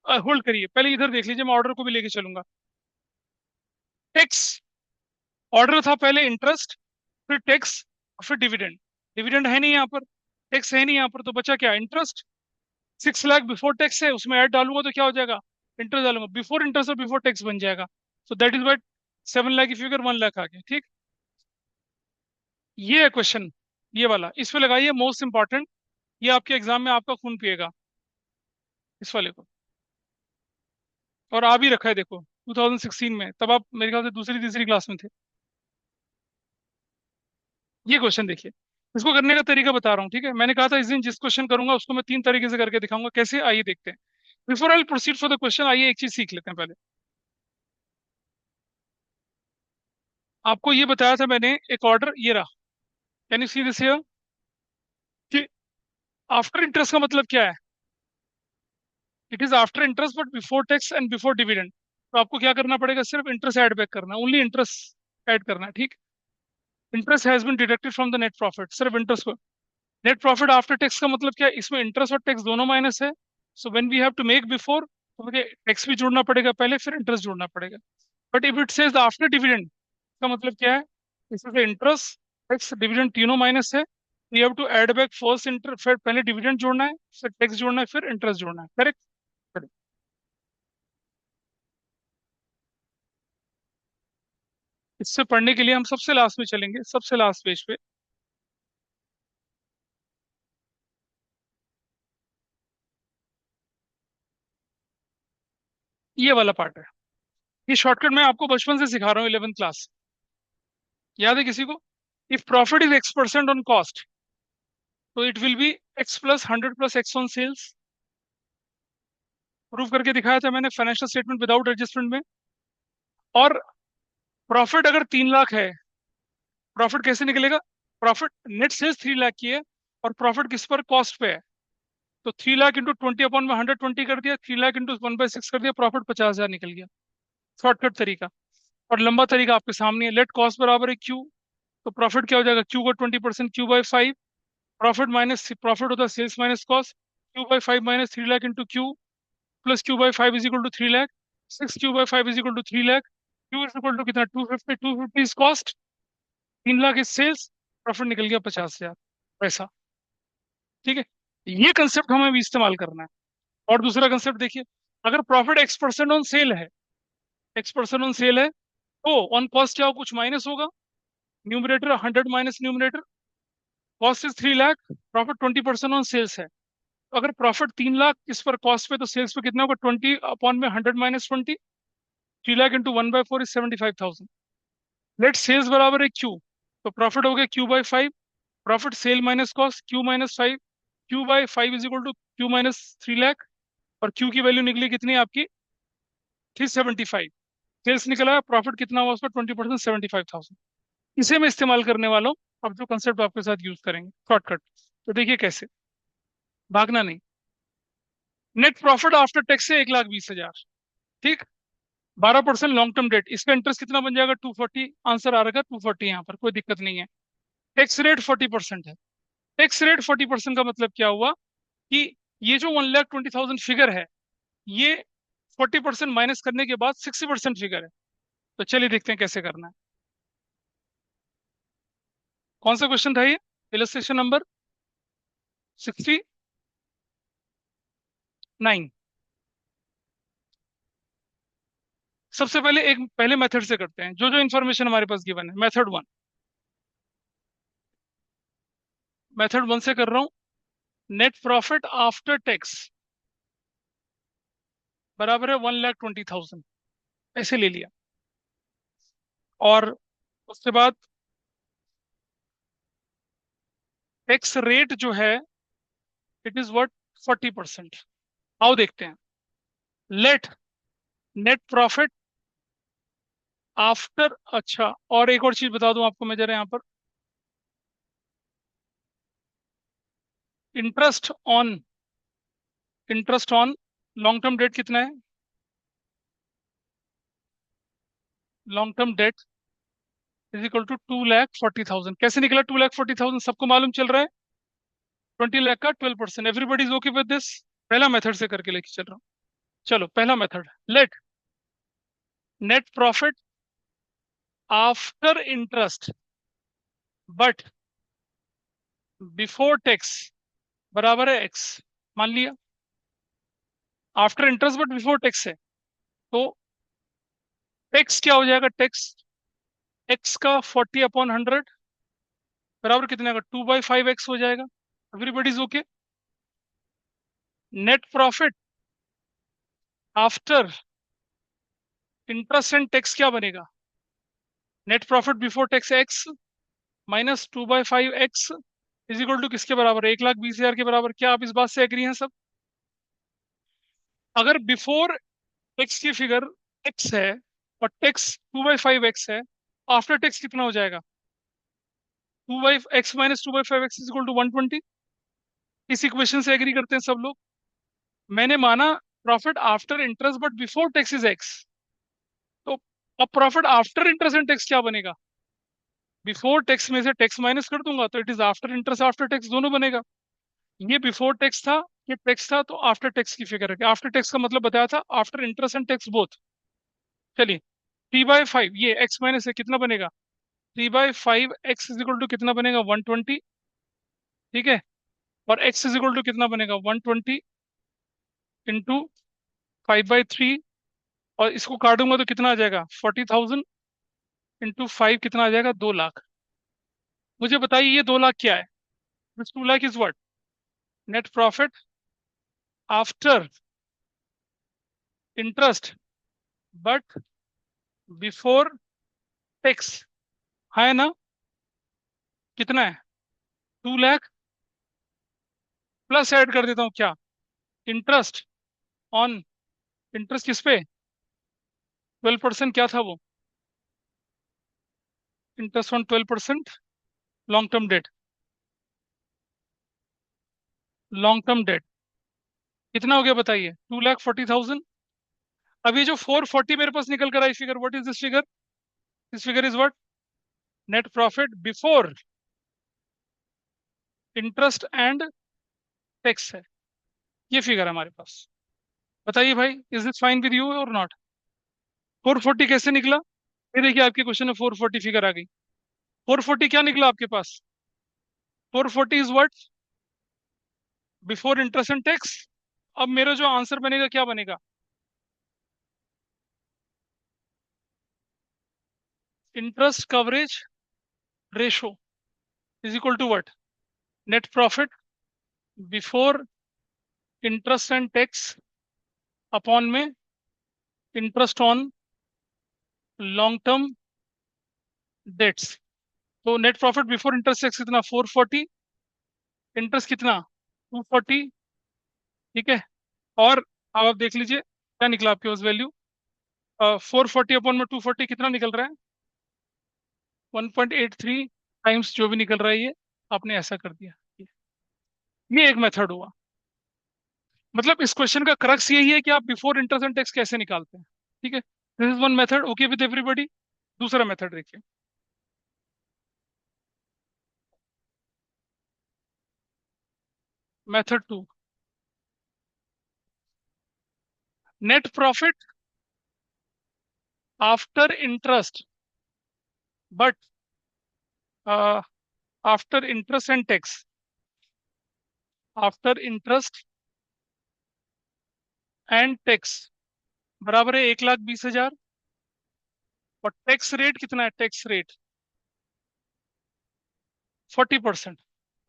होल्ड करिए, पहले इधर देख लीजिए, मैं ऑर्डर को भी लेके चलूंगा। टैक्स, ऑर्डर था पहले इंटरेस्ट, फिर टैक्स, फिर डिविडेंड। डिविडेंड है नहीं यहाँ पर, टैक्स है नहीं यहाँ पर, तो बचा क्या? इंटरेस्ट। 6 लाख बिफोर टैक्स है, उसमें ऐड डालूंगा तो क्या हो जाएगा? इंटरेस्ट डालूंगा, बिफोर इंटरेस्ट और बिफोर टैक्स बन जाएगा। So that is why 7 lakh की फिगर 1 लाख आ गया। ठीक, ये है क्वेश्चन, ये वाला। इस पे लगाइए, मोस्ट इंपॉर्टेंट। ये आपके एग्जाम में आपका खून पिएगा, इस वाले को। और आ भी रखा है, देखो 2016 में, तब आप मेरे ख्याल से दूसरी तीसरी क्लास में थे। ये क्वेश्चन देखिए। इसको करने का तरीका बता रहा हूँ, ठीक है? मैंने कहा था इस दिन जिस क्वेश्चन करूंगा उसको मैं 3 तरीके से करके दिखाऊंगा, कैसे? आइए देखते हैं। Before I proceed for the question, आइए एक चीज सीख लेते हैं पहले। आपको ये बताया था मैंने, एक ऑर्डर ये रहा। Can you see this here? कि आफ्टर इंटरेस्ट का मतलब क्या है? It is after interest but before tax and before dividend. तो आपको क्या करना पड़ेगा? सिर्फ इंटरेस्ट ऐड बैक करना, ओनली इंटरेस्ट ऐड करना है, ठीक? Interest has been deducted from the net profit, सिर्फ इंटरेस्ट को। नेट प्रॉफिट आफ्टर टैक्स का मतलब क्या है? इसमें इंटरेस्ट और टैक्स दोनों माइनस है। So when we have to make before, तो मुझे टैक्स भी जोड़ना पड़ेगा पहले, फिर इंटरेस्ट जोड़ना पड़ेगा। But if it says after dividend, का मतलब क्या है? इसमें इंटरेस्ट, टैक्स, डिविडेंड तीनों माइनस है। You have to add back first inter, फिर पहले डिविडेंड जोड़ना है, फिर टैक्स जोड़ना है, फिर इंटरेस्ट जोड़ना है। करेक्ट? करेक्ट। इससे पढ़ने के लिए हम सबसे लास्ट में चलेंगे, सबसे लास्ट पेज पे। ये वाला पार्ट है। ये शॉर्टकट मैं आपको बचपन से सिखा रहा हूँ, 11th क्लास। याद है किसी को? If profit is X% on cost, तो it will be X plus 100 plus X on sales. Prove करके दिखाया था मैंने फाइनेंशियल स्टेटमेंट विदाउट एडजस्टमेंट में। और प्रॉफिट अगर 3 लाख है, प्रॉफिट कैसे निकलेगा? प्रॉफिट, नेट सेल्स 3 लाख की है, और प्रॉफिट किस पर? कॉस्ट पे है। तो 3 लाख इंटू 20 अपॉन में 120 कर दिया, 3 लाख इंटू 1/6 कर दिया, प्रॉफिट 50,000 निकल गया। शॉर्टकट तरीका। और लंबा तरीका आपके सामने है, लेट कॉस्ट बराबर है क्यू। तो प्रॉफिट क्या हो जाएगा? क्यू का 20%, Q/5। प्रॉफिट माइनस, प्रॉफिट होता है sales minus cost, Q/5 minus 3 lakh into Q. Plus Q by five is equal to 3 lakh, 6 Q by five is equal to 3 lakh, Q is equal to कितना 250, 250 is cost, 3 lakh is sales, profit निकल गया 50,000 पैसा। ठीक है, ये concept हमें भी इस्तेमाल करना है। और दूसरा कंसेप्ट देखिए, अगर प्रॉफिट X% ऑन सेल है, X% ऑन सेल है, तो ऑन कॉस्ट क्या हो, कुछ माइनस होगा, numerator 100 minus numerator, cost is 3 lakh, profit 20% on sales है। तो अगर प्रॉफिट 3 लाख इस पर कॉस्ट पे, तो सेल्स पे कितना होगा, 20 अपॉन में 100 minus 20, 3 lakh into 1/4 is 75,000। Let sales बराबर है क्यू, तो प्रॉफिट हो गया Q by five, profit sale minus cost Q minus five, Q by five is equal to Q minus 3 lakh, और क्यू की वैल्यू निकली कितनी आपकी 375, सेल्स निकला है, प्रॉफिट कितना हुआ उसका 20%, 75,000। इसे मैं इस्तेमाल करने वाला हूँ। अब जो कंसेप्ट आपके साथ यूज करेंगे शॉर्टकट, तो देखिए कैसे, भागना नहीं। नेट प्रॉफिट आफ्टर टैक्स से 1,20,000, ठीक, 12% लॉन्ग टर्म डेट, इसका इंटरेस्ट कितना बन जाएगा 240, आंसर आ रहा है 240, यहाँ पर कोई दिक्कत नहीं है। टैक्स रेट 40% है। टैक्स रेट 40% का मतलब क्या हुआ कि ये जो 1,20,000 फिगर है, ये 40% माइनस करने के बाद 60% फिगर है। तो चलिए देखते हैं कैसे करना है। कौन सा क्वेश्चन था ये, इलस्ट्रेशन नंबर 69। सबसे पहले एक पहले मेथड से करते हैं, जो जो इन्फॉर्मेशन हमारे पास गिवन है। मेथड 1 से कर रहा हूं। नेट प्रॉफिट आफ्टर टैक्स बराबर है 1,20,000, ऐसे ले लिया। और उसके बाद टैक्स रेट जो है, इट इज व्हाट, 40%। आओ देखते हैं। लेट नेट प्रॉफिट आफ्टर, अच्छा और एक और चीज बता दूं आपको मैं जरा यहाँ पर, interest on, interest on long term debt कितना है, long term debt is equal to 2,40,000। कैसे निकला 2,40,000, सबको मालूम चल रहा है, 20 लाख का 12%। Everybody is okay with this. पहला मेथड से करके लेके चल रहा हूँ। चलो पहला method, let net profit after interest but before tax बराबर है एक्स, मान लिया। After interest but before tax है, तो टैक्स क्या हो जाएगा, टैक्स एक्स का 40/100 बराबर कितने का 2/5x हो जाएगा। Everybody is okay. Net profit after interest and tax क्या बनेगा, net profit before tax X minus 2/5x is equal to किसके बराबर है, 1,20,000 के बराबर। क्या आप इस बात से एग्री हैं सब। अगर बिफोर टैक्स की फिगर एक्स है और टैक्स 2/5x है, आफ्टर टैक्स कितना हो जाएगा, 2/x minus 2/5x is equal to 120। इस इक्वेशन से एग्री करते हैं सब लोग। मैंने माना profit after interest but before tax is x, तो अब profit after interest and tax क्या बनेगा, बिफोर टैक्स में से टैक्स माइनस कर दूंगा तो it is after interest after tax दोनों बनेगा। ये बिफोर टैक्स था, ये टैक्स था, तो आफ्टर टैक्स की फिगर है। आफ्टर टैक्स का मतलब बताया था after interest and tax both. चलिए 3/5, ये एक्स माइनस है, कितना बनेगा 3/5x इज इक्वल टू कितना बनेगा 120, ठीक है। और x इज इक्वल टू कितना बनेगा 120 इंटू 5/3, और इसको काटूंगा तो कितना आ जाएगा 40,000 इंटू 5 कितना आ जाएगा 2 लाख। मुझे बताइए ये 2 लाख क्या है, this 2 lakh is what, net profit after interest but before tax, है ना, कितना है 2 लाख, प्लस ऐड कर देता हूँ क्या, इंटरेस्ट ऑन, इंटरेस्ट किस पे 12%, क्या था वो, interest on 12%, long term debt, long term debt कितना हो गया बताइए 2,40,000। अब ये जो 440 मेरे पास निकल कर I figure, what is this figure, this figure is what, net profit before interest and tax है, ये फिगर है हमारे पास, बताइए भाई, is this fine with you और नॉट? 440 कैसे निकला? ये देखिए आपके क्वेश्चन में 440 फिगर आ गई। 440 क्या निकला आपके पास? 440 is what? Before interest and tax. अब मेरा जो आंसर बनेगा क्या बनेगा? Interest coverage ratio is equal to what? Net profit before interest and tax upon में interest on long term debts. तो net profit before interest tax कितना? 440। Interest कितना? 240। ठीक है। और अब आप देख लीजिए क्या निकला आपके पास वैल्यू। 440 अपॉन में 240 कितना निकल रहा है? 1.83 टाइम्स जो भी निकल रहा है ये आपने ऐसा कर दिया। ये एक मेथड हुआ। मतलब इस क्वेश्चन का क्रक्स यही है कि आप बिफोर इंटरेस्ट एंड टैक्स कैसे निकालते हैं। ठीक है, this is one method, okay with everybody. दूसरा मेथड देखिए। Method two, net profit after interest but after interest and tax, after interest and tax बराबर है 1,20,000। और टैक्स रेट कितना है? Tax rate 40%।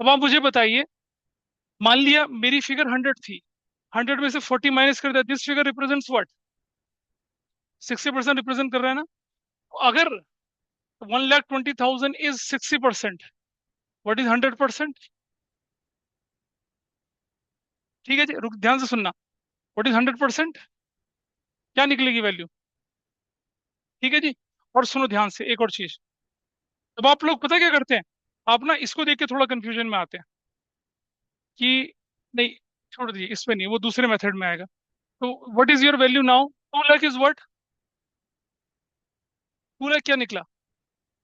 अब आप मुझे बताइए, मान लिया मेरी फिगर 100 थी, 100 में से 40 माइनस कर दिया, this figure represents what? 60% represent कर रहा है ना? अगर 1,20,000 इज 60%, व्हाट इज 100%? ठीक है जी, रुक ध्यान से सुनना। What is 100%? क्या निकलेगी वैल्यू? ठीक है जी। और सुनो ध्यान से एक और चीज। अब आप लोग पता क्या करते हैं, आप ना इसको देख के थोड़ा कंफ्यूजन में आते हैं कि नहीं, छोड़ दीजिए, इसमें नहीं, वो दूसरे मेथड में आएगा। तो what is your value now? 2 lakh is what? 2 lakh क्या निकला?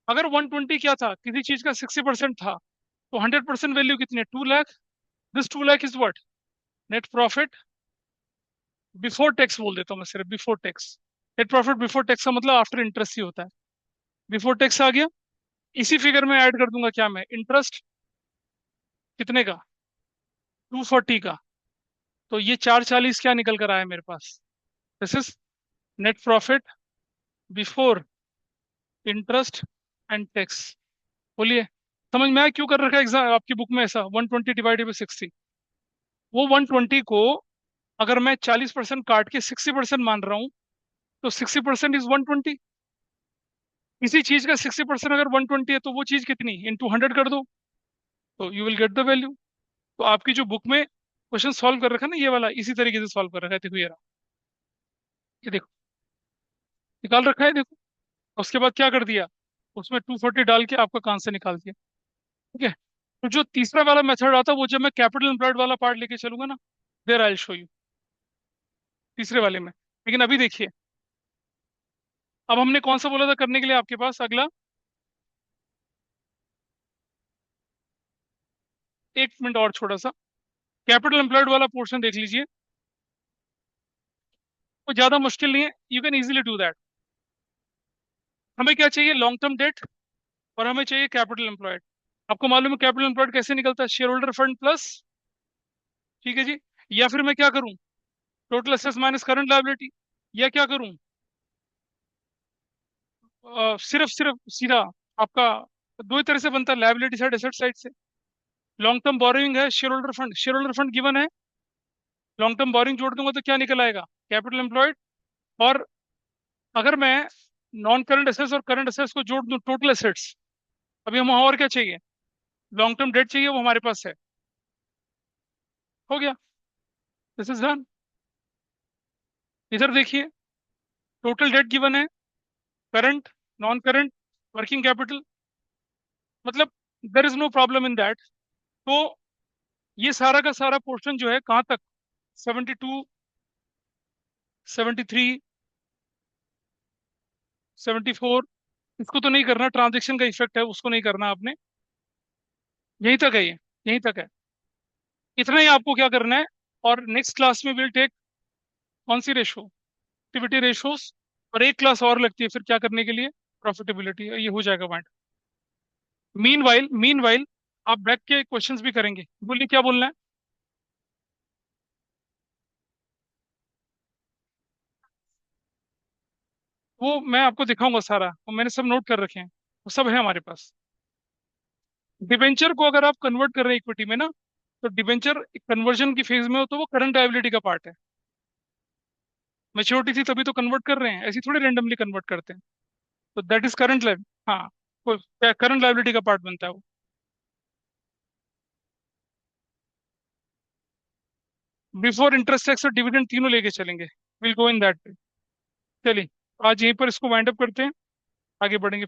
अगर 120 क्या था, किसी चीज का 60% था, तो 100% वैल्यू कितनी है? 2 lakh. This 2 lakh is what? Net profit before tax बोल देता हूँ मैं, सिर्फ before tax. Net profit before tax का मतलब आफ्टर इंटरेस्ट ही होता है। बिफोर टैक्स आ गया। इसी फिगर में ऐड कर दूंगा क्या मैं? इंटरेस्ट कितने का? 240 का। तो ये 440 क्या निकल कर आया मेरे पास? This is net profit before interest and tax. बोलिए, समझ में आया क्यों कर रखा है एग्जाम आपकी बुक में ऐसा 120 डिवाइडेड बाई 60? वो 120 को अगर मैं 40% काट के 60% मान रहा हूँ, तो 60% इज 120। इसी चीज का 60% अगर 120 है, तो वो चीज कितनी? इंटू 100 कर दो, तो you will get the value. तो आपकी जो बुक में क्वेश्चन सॉल्व कर रखा है ना, ये वाला इसी तरीके से सॉल्व कर रखा है। देखो ये रहा, ये देखो निकाल रखा है, देखो। उसके बाद क्या कर दिया, उसमें 240 डाल के आपका आंसर निकाल दिया। ठीक है। तो जो तीसरा वाला मेथड आता है, वो जब मैं कैपिटल एम्प्लॉयड वाला पार्ट लेके चलूंगा ना, there I will show you तीसरे वाले में। लेकिन अभी देखिए, अब हमने कौन सा बोला था करने के लिए आपके पास अगला? एक मिनट और छोटा सा, कैपिटल एम्प्लॉयड वाला पोर्शन देख लीजिए। वो ज्यादा मुश्किल नहीं है, you can easily do that. हमें क्या चाहिए? लॉन्ग टर्म डेट, और हमें चाहिए कैपिटल एम्प्लॉयड। आपको मालूम है कैपिटल एम्प्लॉयड कैसे निकलता है? शेयर होल्डर फंड प्लस, ठीक है जी। या फिर मैं क्या करूं, total assets minus current liability. या क्या करूं, सिर्फ सिर्फ सीधा आपका दो ही तरह से बनता है, लायबिलिटी साइड एसेट साइड से। लॉन्ग टर्म बोरोइंग है, share holder fund, share holder fund given है, लॉन्ग टर्म बोरोइंग जोड़ दूंगा तो क्या निकल आएगा? Capital employed. और अगर मैं नॉन करंट एसेट्स और करंट एसेट्स को जोड़ दूं, टोटल एसेट्स। अभी हम और क्या चाहिए? लॉन्ग टर्म डेट चाहिए, वो हमारे पास है। हो गया, दिस इज डन। इधर देखिए, टोटल डेट गिवन है, current, non current, working capital, मतलब there is no problem in that. तो ये सारा का सारा पोर्शन जो है कहाँ तक? 72, 73, 74, इसको तो नहीं करना, ट्रांजेक्शन का इफेक्ट है, उसको नहीं करना आपने। यहीं तक है ये, यहीं तक है। इतना ही आपको क्या करना है। और नेक्स्ट क्लास में विल टेक कौन सी रेशो? Activity ratios. और एक क्लास और लगती है फिर क्या करने के लिए? प्रॉफिटेबिलिटी। ये हो जाएगा पॉइंट। मीन वाइल आप बैक के क्वेश्चंस भी करेंगे, बोलिए क्या बोलना है। वो मैं आपको दिखाऊंगा सारा, वो मैंने सब नोट कर रखे हैं, वो सब है हमारे पास। डिबेंचर को अगर आप कन्वर्ट कर रहे हैं इक्विटी में ना, तो डिबेंचर कन्वर्जन की फेज में हो तो वो करंट लायबिलिटी का पार्ट है। मेच्योरिटी थी तभी तो कन्वर्ट कर रहे हैं, ऐसी थोड़ी रेंडमली कन्वर्ट करते हैं। तो दैट इज करंट लाइब, हाँ, करंट लायबिलिटी का पार्ट बनता है वो। बिफोर इंटरेस्ट टैक्स और डिविडेंड तीनों लेके चलेंगे। Will go in that way. चलिए, आज यहीं पर इसको वाइंड अप करते हैं, आगे बढ़ेंगे।